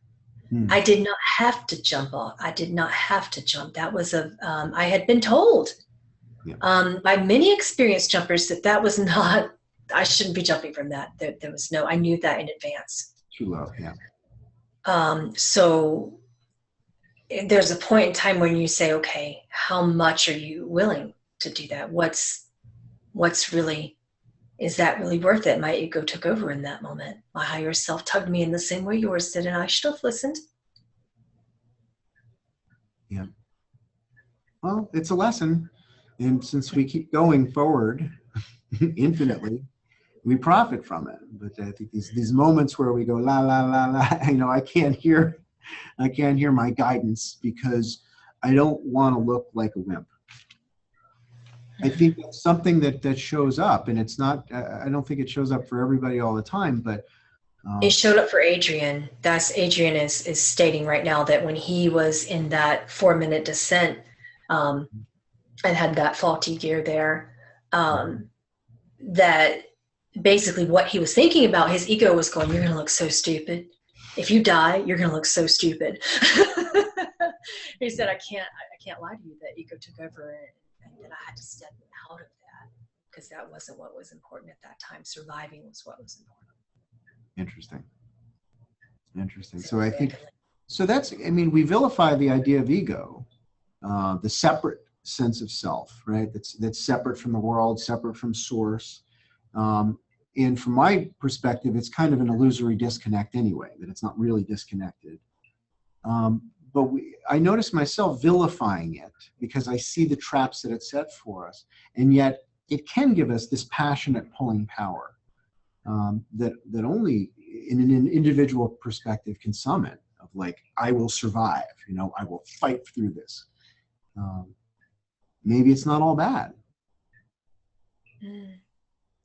I did not have to jump off. I did not have to jump. That was I had been told by many experienced jumpers that was not, I shouldn't be jumping from that. There was no, I knew that in advance. True love, yeah. So there's a point in time when you say, okay, how much are you willing to do that? What's really, is that really worth it? My ego took over in that moment. My higher self tugged me in the same way yours did, and I should have listened. Yeah. Well, it's a lesson. And since we keep going forward infinitely, we profit from it. But I think these moments where we go, la, la, la, la, I can't hear my guidance because I don't want to look like a wimp. I think it's something that shows up, and it's not, I don't think it shows up for everybody all the time, but it showed up for Adrian. Adrian is stating right now that when he was in that 4-minute descent and had that faulty gear there, that basically what he was thinking about, his ego was going, you're going to look so stupid. If you die, you're going to look so stupid. He said, I can't lie to you, that ego took over and that I had to step out of that because that wasn't what was important at that time. Surviving was what was important. Interesting. So I think, so that's, I mean, we vilify the idea of ego, the separate sense of self, right? That's separate from the world, separate from source. And from my perspective, it's kind of an illusory disconnect anyway, that it's not really disconnected. But I notice myself vilifying it because I see the traps that it set for us. And yet it can give us this passionate pulling power that only in an individual perspective can summon of like, I will survive, I will fight through this. Maybe it's not all bad.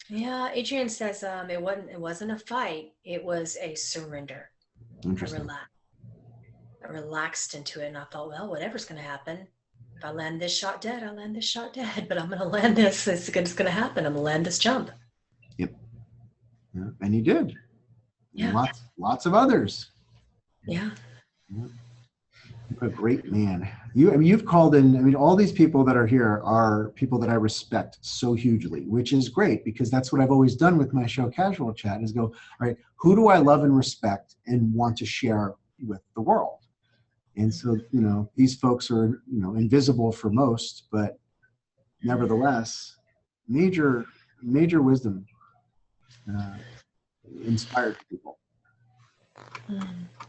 Yeah, Adrian says it wasn't a fight, it was a surrender. Interesting. I relaxed into it, and I thought, well, whatever's going to happen. If I land this shot dead, I land this shot dead. But I'm going to land this. It's going to happen. I'm going to land this jump. Yep. Yeah, and he did. Yeah. And lots of others. Yeah. What a great man. You've called in, all these people that are here are people that I respect so hugely, which is great because that's what I've always done with my show, Casual Chat, is go, all right, who do I love and respect and want to share with the world? And so, these folks are, invisible for most, but nevertheless, major wisdom inspired people.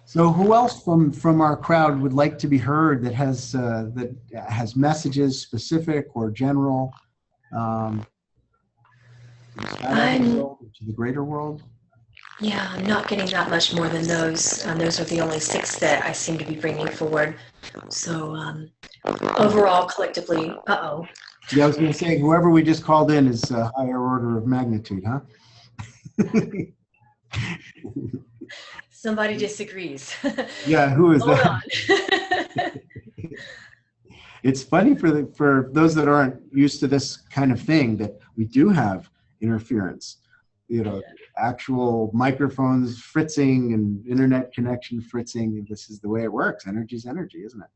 So who else from our crowd would like to be heard that has messages, specific or general, to the greater world? Yeah, I'm not getting that much more than those. Those are the only 6 that I seem to be bringing forward. So overall, collectively, Yeah, I was going to say, whoever we just called in is a higher order of magnitude, huh? Somebody disagrees. Yeah, who is Hold that? on. It's funny for those that aren't used to this kind of thing that we do have interference. Actual microphones fritzing and internet connection fritzing. This is the way it works. Energy is energy, isn't it?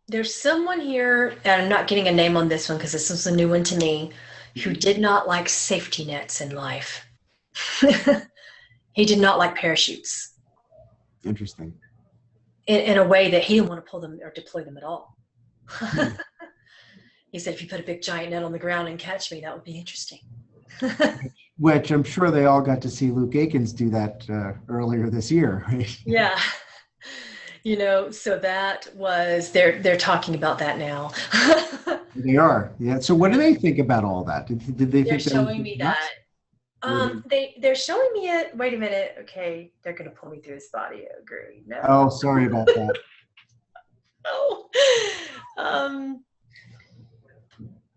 There's someone here, and I'm not getting a name on this one because this was a new one to me, who did not like safety nets in life. He did not like parachutes. Interesting. In a way that he didn't want to pull them or deploy them at all. He said, if you put a big giant net on the ground and catch me, that would be interesting. Which I'm sure they all got to see Luke Akins do that earlier this year, right? Yeah. So that was, they're talking about that now. They are. Yeah. So what do they think about all that? Did they They're think showing me that. They're showing me it. Wait a minute. Okay. They're going to pull me through this body. Agree. No. Oh, sorry about that.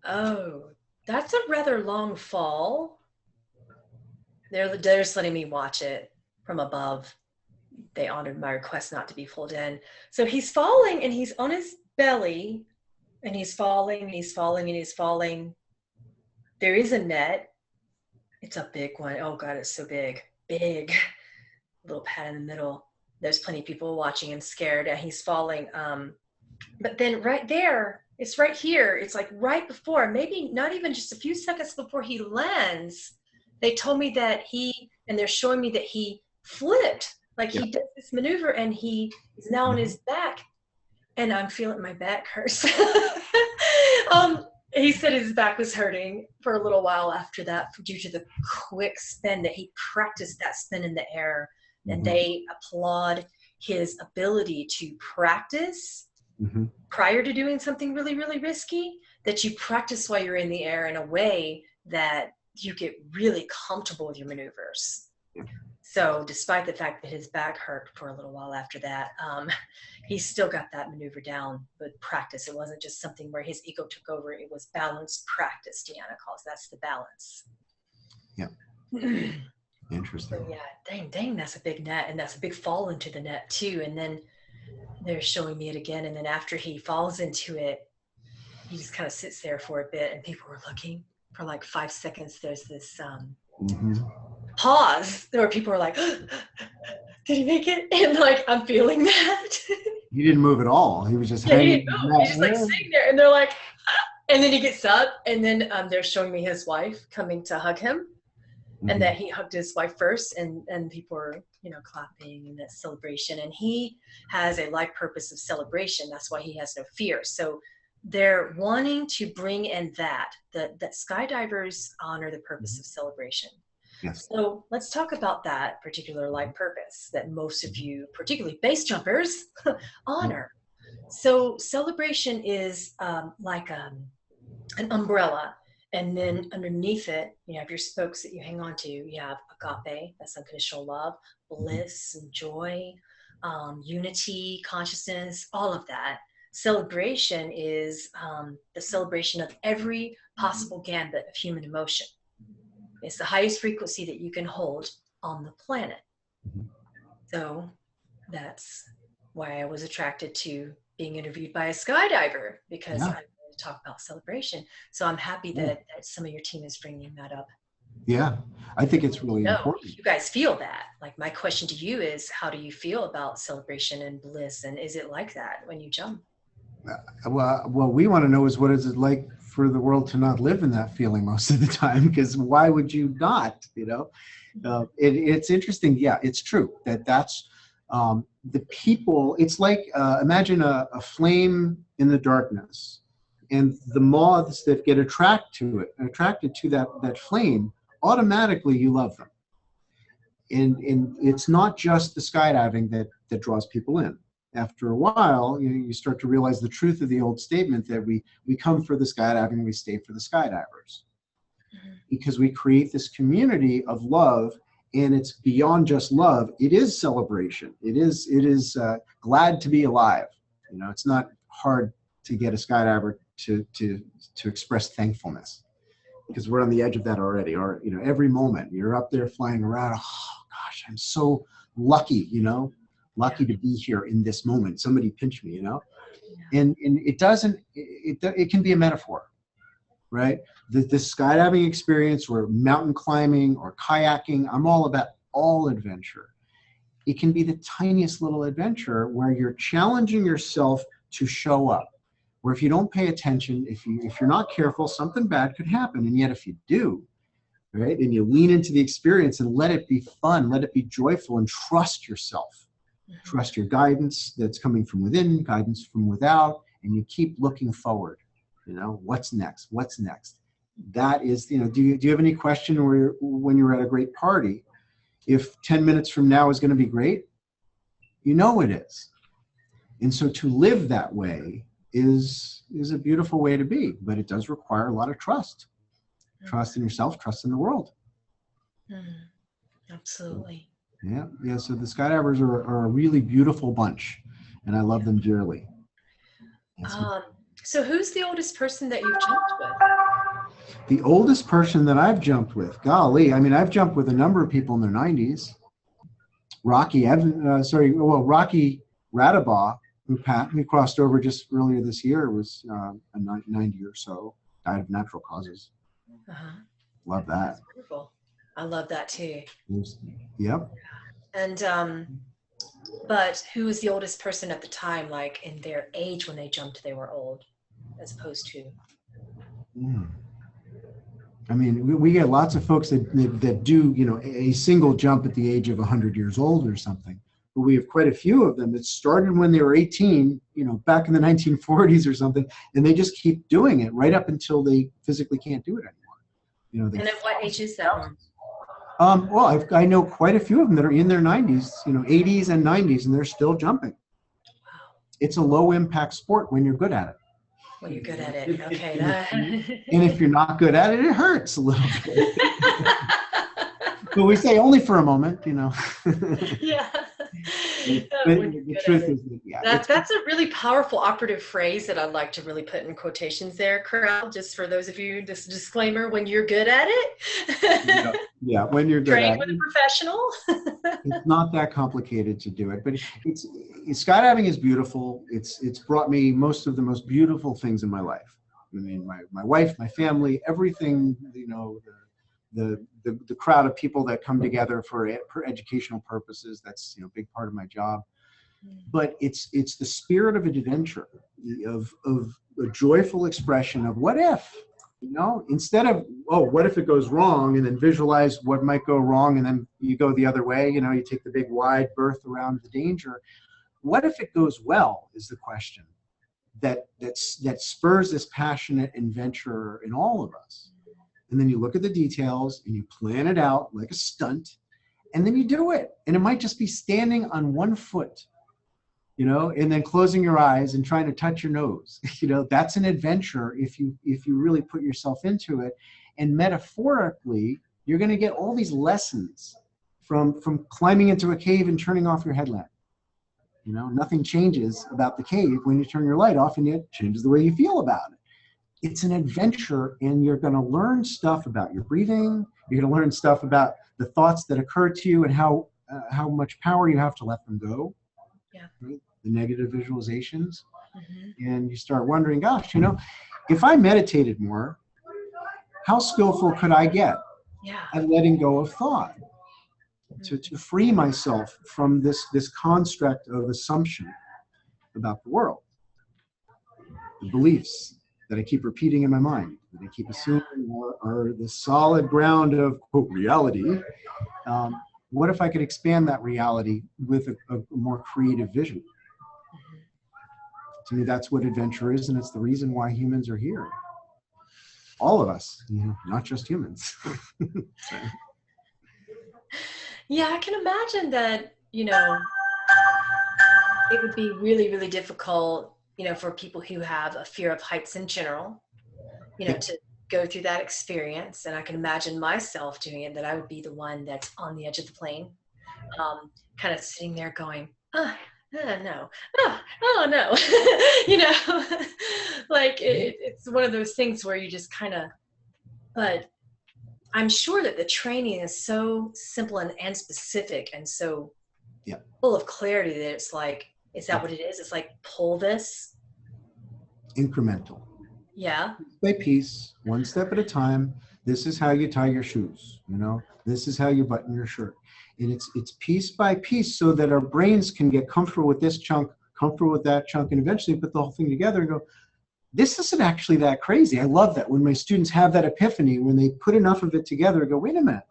Oh, That's a rather long fall. They're just letting me watch it from above. They honored my request not to be pulled in. So he's falling and he's on his belly and he's falling and he's falling and he's falling. There is a net. It's a big one. Oh God, it's so big. Big. Little pad in the middle. There's plenty of people watching him scared and he's falling. But then right there, it's right here. It's like right before, maybe not even just a few seconds before he lands, they told me that and they're showing me that he flipped. Like he does this maneuver and he is now on his back and I'm feeling my back hurts. He said his back was hurting for a little while after that due to the quick spin that he practiced that spin in the air. And they applaud his ability to practice prior to doing something really, really risky, that you practice while you're in the air in a way that you get really comfortable with your maneuvers. So despite the fact that his back hurt for a little while after that, he still got that maneuver down with practice. It wasn't just something where his ego took over. It was balanced practice, Deanna calls. That's the balance. Yeah. Interesting. So yeah, dang, that's a big net. And that's a big fall into the net too. And then they're showing me it again. And then after he falls into it, he just kind of sits there for a bit and people were looking for like 5 seconds. There's this pause where people were like, did he make it? And like, I'm feeling that. He didn't move at all. He was just hanging. He's just like sitting there and they're like, and then he gets up and then they're showing me his wife coming to hug him. And that he hugged his wife first and people were, clapping in that celebration. And he has a life purpose of celebration. That's why he has no fear. So they're wanting to bring in that skydivers honor the purpose of celebration. Yes. So let's talk about that particular life purpose that most of you, particularly base jumpers, honor. So celebration is like an umbrella. And then underneath it, you have your spokes that you hang on to. You have agape, that's unconditional love, bliss and joy, unity, consciousness, all of that. Celebration is the celebration of every possible gambit of human emotion. It's the highest frequency that you can hold on the planet. So that's why I was attracted to being interviewed by a skydiver, because I talk about celebration. So I'm happy that some of your team is bringing that up. Yeah, I think it's really important. You guys feel that. Like my question to you is, how do you feel about celebration and bliss? And is it like that when you jump? Well, what we want to know is, what is it like for the world to not live in that feeling most of the time? Because why would you not, it's interesting. Yeah, it's true that's the people. It's like, imagine a flame in the darkness. And the moths that get attracted to that flame, automatically you love them. And it's not just the skydiving that draws people in. After a while, you start to realize the truth of the old statement that we come for the skydiving, we stay for the skydivers. Because we create this community of love, and it's beyond just love. It is celebration. It is glad to be alive. It's not hard to get a skydiver to express thankfulness, because we're on the edge of that already. Or every moment you're up there flying around, oh gosh, I'm so lucky, lucky to be here in this moment. Somebody pinch me, and it can be a metaphor, right? The skydiving experience, or mountain climbing or kayaking, I'm all about all adventure. It can be the tiniest little adventure where you're challenging yourself to show up. Where if you don't pay attention, if you're not careful, something bad could happen. And yet if you do, right, and you lean into the experience and let it be fun, let it be joyful, and trust yourself. Trust your guidance that's coming from within, guidance from without, and you keep looking forward. What's next? What's next? That is, do you have any question when you're at a great party, if 10 minutes from now is going to be great? It is. And so to live that way is a beautiful way to be, but it does require a lot of trust. Trust in yourself, trust in the world. Absolutely. Yeah. So the skydivers are a really beautiful bunch, and I love them dearly. So who's the oldest person that you've jumped with? The oldest person that I've jumped with, golly, I mean, I've jumped with a number of people in their 90s. Rocky Radabaugh, who crossed over just earlier this year, was 90 or so, died of natural causes. Uh-huh. Love that. That's beautiful. I love that too. Yep. And but who was the oldest person at the time, like in their age when they jumped, they were old, as opposed to? I mean, we get lots of folks that do, a single jump at the age of 100 years old or something. But we have quite a few of them that started when they were 18, back in the 1940s or something, and they just keep doing it right up until they physically can't do it anymore. And at what age is that one? Well, I know quite a few of them that are in their 90s, 80s and 90s, and they're still jumping. Wow. It's a low impact sport when you're good at it. When you're good at it, okay. And if you're not good at it, it hurts a little bit. But we say only for a moment, Yeah. But the truth is that, yeah. That's a really powerful operative phrase that I'd like to really put in quotations there, Corral, just for those of you, this disclaimer, when you're good at it. Yeah, when you're good Train at with it. a professional. It's not that complicated to do it, but skydiving is beautiful. It's brought me most of the most beautiful things in my life. I mean, my wife, my family, everything, the crowd of people that come together for educational purposes. That's a big part of my job. But it's the spirit of adventure, of a joyful expression of what if, instead of, oh, what if it goes wrong, and then visualize what might go wrong, and then you go the other way. You take the big wide berth around the danger. What if it goes well is the question that spurs this passionate adventurer in all of us. And then you look at the details and you plan it out like a stunt, and then you do it. And it might just be standing on one foot, and then closing your eyes and trying to touch your nose. That's an adventure if you really put yourself into it. And metaphorically, you're going to get all these lessons from climbing into a cave and turning off your headlamp. Nothing changes about the cave when you turn your light off, and it changes the way you feel about it. It's an adventure, and you're going to learn stuff about your breathing. You're going to learn stuff about the thoughts that occur to you and how much power you have to let them go. Yeah. Right? The negative visualizations. Mm-hmm. And you start wondering, gosh, if I meditated more, how skillful could I get at letting go of thought? To free myself from this construct of assumption about the world, the beliefs that I keep repeating in my mind, that I keep assuming are the solid ground of, quote, reality. What if I could expand that reality with a more creative vision? To me, that's what adventure is, and it's the reason why humans are here. All of us, not just humans. Yeah, I can imagine that, it would be really, really difficult, for people who have a fear of heights in general, to go through that experience. And I can imagine myself doing it, that I would be the one that's on the edge of the plane, kind of sitting there going, no, oh no, like it's one of those things where you just kind of, but I'm sure that the training is so simple and specific and so full of clarity that it's like, is that what it is? It's like, pull this. Incremental. Yeah. By piece, one step at a time. This is how you tie your shoes. This is how you button your shirt. And it's piece by piece, so that our brains can get comfortable with this chunk, comfortable with that chunk, and eventually put the whole thing together and go, this isn't actually that crazy. I love that when my students have that epiphany, when they put enough of it together and go, wait a minute,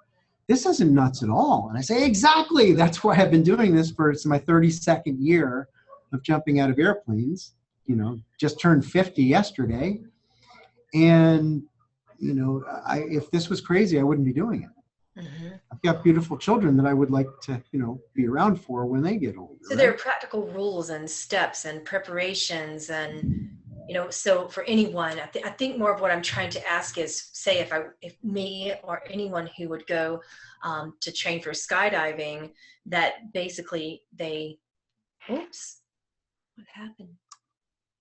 this isn't nuts at all. And I say, exactly. That's why I've been doing this it's my 32nd year of jumping out of airplanes, just turned 50 yesterday. And, if this was crazy, I wouldn't be doing it. Mm-hmm. I've got beautiful children that I would like to, be around for when they get older. So there are practical rules and steps and preparations and, so for anyone, I think more of what I'm trying to ask is, say if me or anyone who would go to train for skydiving, that basically oops, what happened?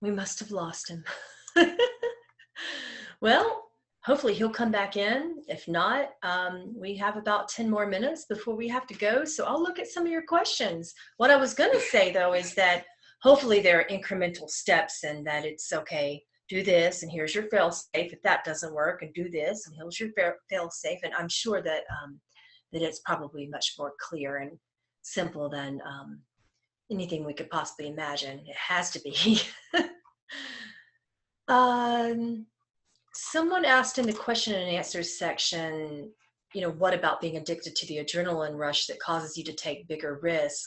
We must have lost him. Well, hopefully he'll come back in. If not, we have about 10 more minutes before we have to go. So I'll look at some of your questions. What I was going to say, though, is that hopefully there are incremental steps and that it's okay, do this, and here's your fail safe if that doesn't work, and do this, and here's your fail safe. And I'm sure that that it's probably much more clear and simple than anything we could possibly imagine. It has to be. Someone asked in the question and answers section, what about being addicted to the adrenaline rush that causes you to take bigger risk?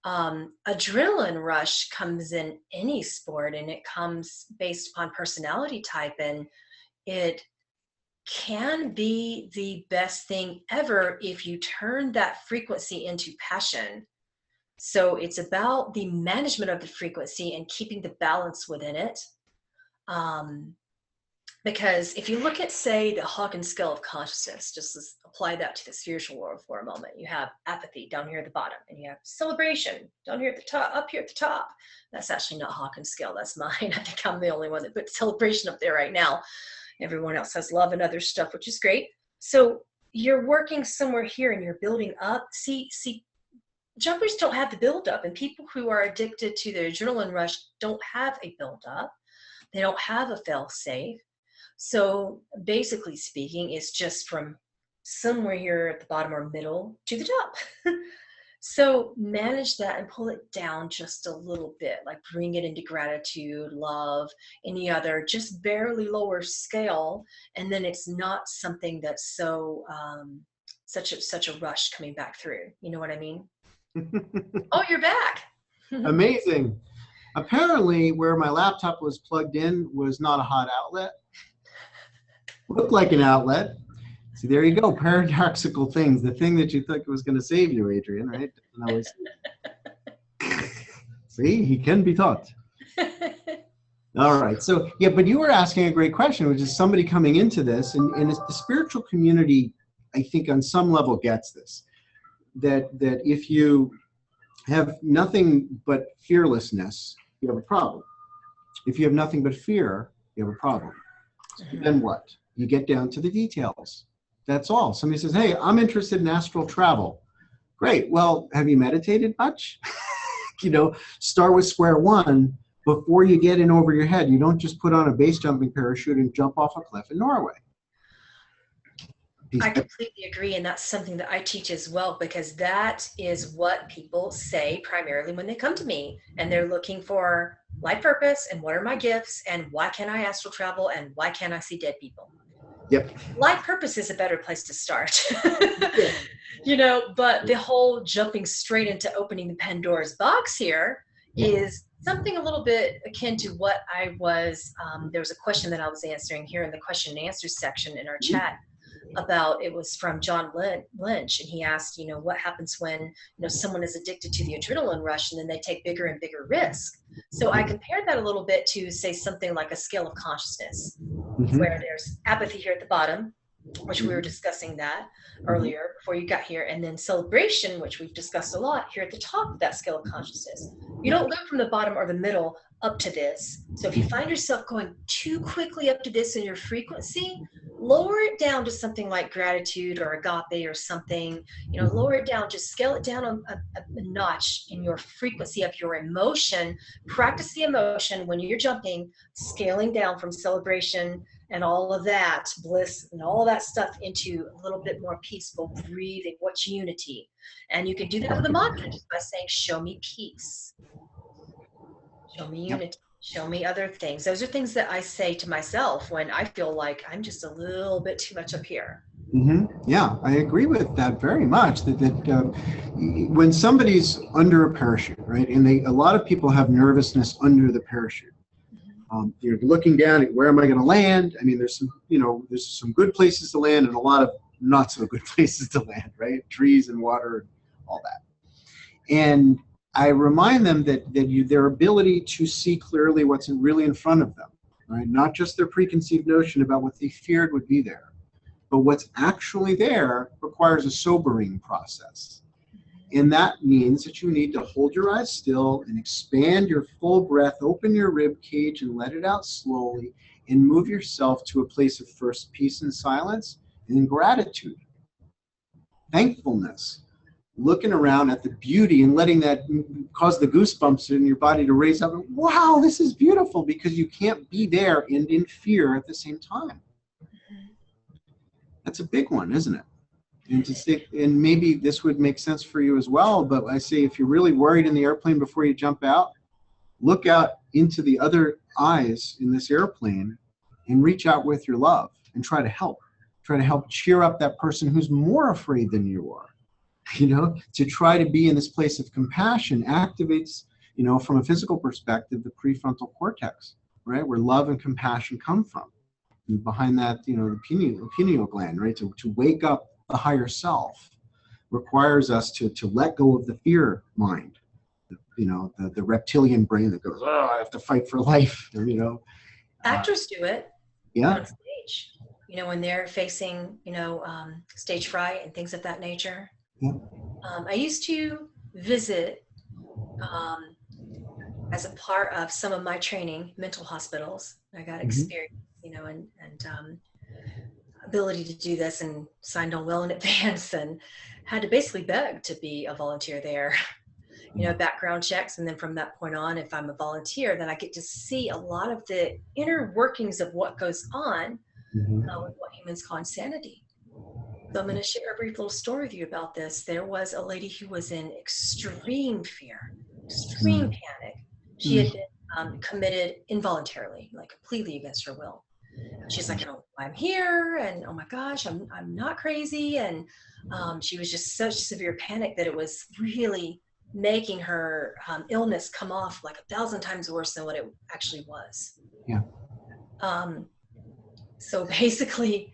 Adrenaline rush comes in any sport, and it comes based upon personality type, and it can be the best thing ever if you turn that frequency into passion. So it's about the management of the frequency and keeping the balance within it. Because if you look at, say, the Hawkins scale of consciousness, just apply that to the spiritual world for a moment. You have apathy down here at the bottom, and you have celebration down here at the top, up here at the top. That's actually not Hawkins scale, that's mine. I think I'm the only one that put celebration up there right now. Everyone else has love and other stuff, which is great. So you're working somewhere here and you're building up. See, jumpers don't have the buildup, and people who are addicted to the adrenaline rush don't have a buildup. They don't have a fail safe. So basically speaking, it's just from somewhere here at the bottom or middle to the top. So manage that and pull it down just a little bit, like bring it into gratitude, love, any other, just barely lower scale. And then it's not something that's so, such a rush coming back through. You know what I mean? Oh, you're back. Amazing. Apparently, where my laptop was plugged in was not a hot outlet. Looked like an outlet. See, there you go. Paradoxical things. The thing that you thought was going to save you, Adrian, right? See, he can be taught. All right. So, yeah, but you were asking a great question, which is somebody coming into this, and it's the spiritual community, I think, on some level gets this, that if you have nothing but fearlessness, you have a problem. If you have nothing but fear, you have a problem. So then what? You get down to the details. That's all. Somebody says, hey, I'm interested in astral travel. Great. Well, have you meditated much? Start with square one before you get in over your head. You don't just put on a base jumping parachute and jump off a cliff in Norway. I completely agree, and that's something that I teach as well, because that is what people say primarily when they come to me, and they're looking for life purpose and what are my gifts and why can't I astral travel and why can't I see dead people? Yep. Life purpose is a better place to start. But the whole jumping straight into opening the Pandora's box here is something a little bit akin to what I was, there was a question that I was answering here in the question and answer section in our chat about, it was from John Lynch, and he asked, what happens when, someone is addicted to the adrenaline rush and then they take bigger and bigger risk. So I compared that a little bit to, say, something like a scale of consciousness, where there's apathy here at the bottom, which we were discussing that earlier before you got here, and then celebration, which we've discussed a lot, here at the top of that scale of consciousness. You don't go from the bottom or the middle up to this. So if you find yourself going too quickly up to this in your frequency, lower it down to something like gratitude or agape or something, lower it down, just scale it down a notch in your frequency of your emotion. Practice the emotion when you're jumping, scaling down from celebration and all of that bliss and all that stuff into a little bit more peaceful breathing. What's unity? And you can do that with a mantra just by saying, show me peace, show me unity, show me other things. Those are things that I say to myself when I feel like I'm just a little bit too much up here. Yeah, I agree with that very much. That when somebody's under a parachute, right, and a lot of people have nervousness under the parachute. You're looking down at where am I going to land? I mean, there's some good places to land and a lot of not so good places to land, right? Trees and water and all that. And I remind them that their ability to see clearly what's really in front of them, right? Not just their preconceived notion about what they feared would be there, but what's actually there requires a sobering process. And that means that you need to hold your eyes still and expand your full breath, open your rib cage and let it out slowly, and move yourself to a place of first peace and silence, and then gratitude, thankfulness, looking around at the beauty and letting that cause the goosebumps in your body to raise up. Wow, this is beautiful, because you can't be there and in fear at the same time. That's a big one, isn't it? And to say, and maybe this would make sense for you as well, but I say, if you're really worried in the airplane before you jump out, look out into the other eyes in this airplane and reach out with your love and try to help. Try to help cheer up that person who's more afraid than you are. You know, to try to be in this place of compassion activates, you know, from a physical perspective, the prefrontal cortex, right, where love and compassion come from. And behind that, you know, the pineal gland, right, to wake up the higher self requires us to let go of the fear mind, you know, the reptilian brain that goes, oh, I have to fight for life, or, you know. Actors do it. Yeah. On stage, you know, when they're facing, you know, stage fright and things of that nature. Yeah. I used to visit as a part of some of my training, mental hospitals. I got experience, you know, and ability to do this, and signed on well in advance, and had to basically beg to be a volunteer there. You know, background checks, and then from that point on, if I'm a volunteer, then I get to see a lot of the inner workings of what goes on with what humans call insanity. So I'm going to share a brief little story with you about this. There was a lady who was in extreme fear, extreme panic. She had been committed involuntarily, like completely against her will. She's like, oh, I'm here, and oh my gosh, I'm not crazy. And she was just such severe panic that it was really making her illness come off like 1,000 times worse than what it actually was. Yeah. So basically,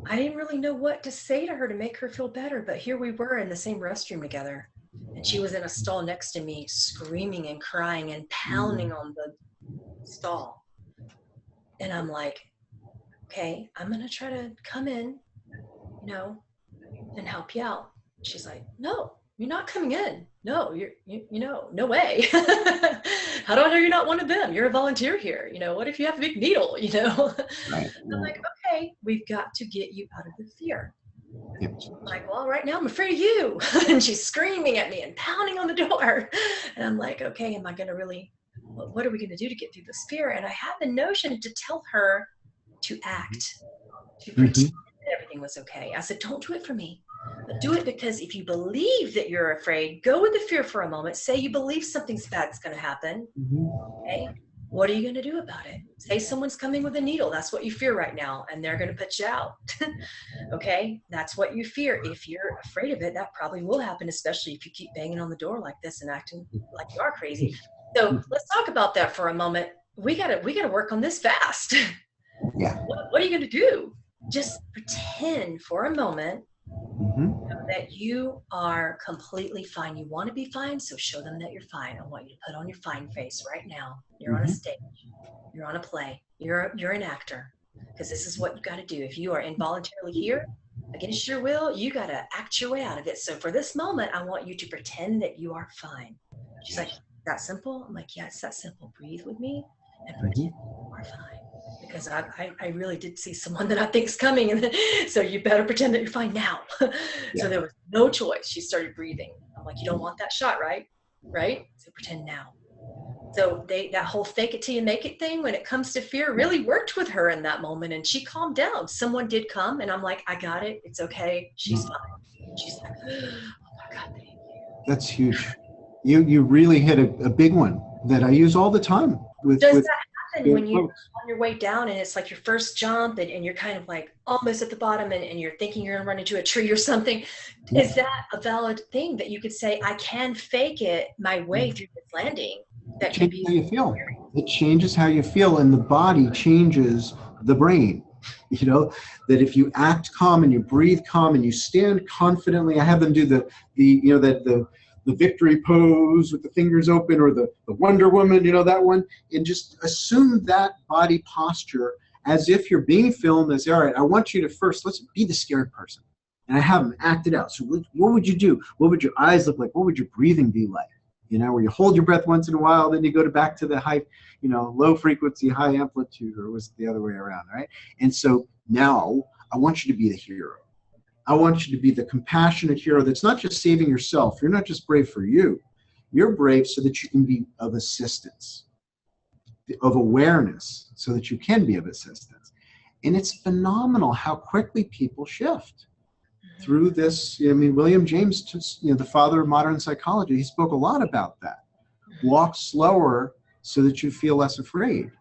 I didn't really know what to say to her to make her feel better, but here we were in the same restroom together, and she was in a stall next to me, screaming and crying and pounding on the stall. And I'm like, okay, I'm going to try to come in, you know, and help you out. She's like, no, you're not coming in. No, you know, no way. How do I know you're not one of them? You're a volunteer here. You know, what if you have a big needle, you know? Right. I'm like, okay, we've got to get you out of the fear. Yep. I'm like, well, right now I'm afraid of you. And she's screaming at me and pounding on the door. And I'm like, okay, am I going to really, what are we going to do to get through this fear? And I had the notion to tell her to act, to pretend that everything was okay. I said, don't do it for me. But do it because if you believe that you're afraid, go with the fear for a moment. Say you believe something's bad's going to happen. Okay. What are you going to do about it? Say someone's coming with a needle. That's what you fear right now. And they're going to put you out. Okay. That's what you fear. If you're afraid of it, that probably will happen, especially if you keep banging on the door like this and acting like you are crazy. So let's talk about that for a moment. We gotta work on this fast. Yeah. What are you going to do? Just pretend for a moment that you are completely fine. You want to be fine, so show them that you're fine. I want you to put on your fine face right now. You're on a stage. You're on a play. You're an actor, because this is what you got to do. If you are involuntarily here against your will, you got to act your way out of it. So for this moment, I want you to pretend that you are fine. She's like, that simple? I'm like, yeah, it's that simple. Breathe with me and pretend you are fine. Because I really did see someone that I think's coming, and so you better pretend that you're fine now. So there was no choice. She started breathing. I'm like, you don't want that shot, right? Right? So pretend now. So that whole fake it till you make it thing, when it comes to fear, really worked with her in that moment, and she calmed down. Someone did come, and I'm like, I got it. It's okay. She's fine. She's like, oh my God, thank you. That's huge. You really hit a big one that I use all the time. Does that happen when you're on your way down and it's like your first jump and you're kind of like almost at the bottom and you're thinking you're going to run into a tree or something? Is that a valid thing that you could say, I can fake it my way through this landing? That could be how you feel. It changes how you feel, and the body changes the brain. You know, that if you act calm and you breathe calm and you stand confidently, I have them do the victory pose with the fingers open, or the Wonder Woman, you know, that one, and just assume that body posture as if you're being filmed. As, all right, I want you to first, let's be the scared person. And I have them act it out. So what would you do? What would your eyes look like? What would your breathing be like? where you hold your breath once in a while, then you go back to the high, low frequency, high amplitude, or was it the other way around, right? And so now I want you to be the hero. I want you to be the compassionate hero that's not just saving yourself. You're not just brave for you. You're brave so that you can be of assistance, of awareness, so that you can be of assistance. And it's phenomenal how quickly people shift through this. William James, the father of modern psychology, he spoke a lot about that. Walk slower so that you feel less afraid.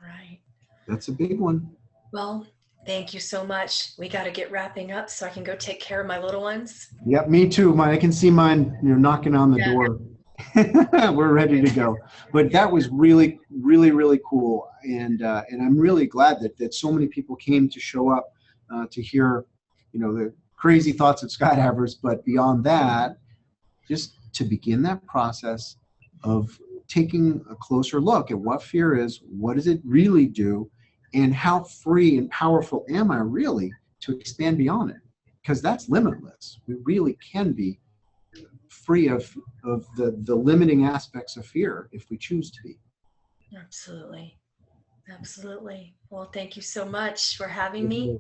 Right. That's a big one. Well, thank you so much. We got to get wrapping up so I can go take care of my little ones. Yep, me too. I can see mine, knocking on the door. We're ready to go. But that was really, really, really cool. And I'm really glad that so many people came to show up to hear, the crazy thoughts of skydivers. But beyond that, just to begin that process of taking a closer look at what fear is, what does it really do, and how free and powerful am I really to expand beyond it? Because that's limitless. We really can be free of the limiting aspects of fear if we choose to be. Absolutely. Absolutely. Well, thank you so much for having me.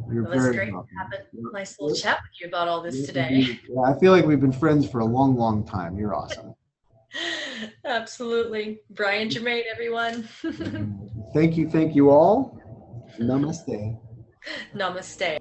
You're It was very great welcome. to have a nice little chat with you about all this Yes, today. indeed. Yeah, I feel like we've been friends for a long, long time. You're awesome. Absolutely. Brian Germain, everyone. Thank you all. Namaste. Namaste.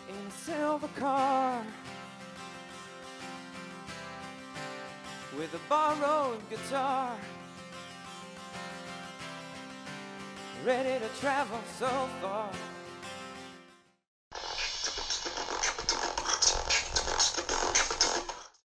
In a silver car with a borrowed guitar, ready to travel so far.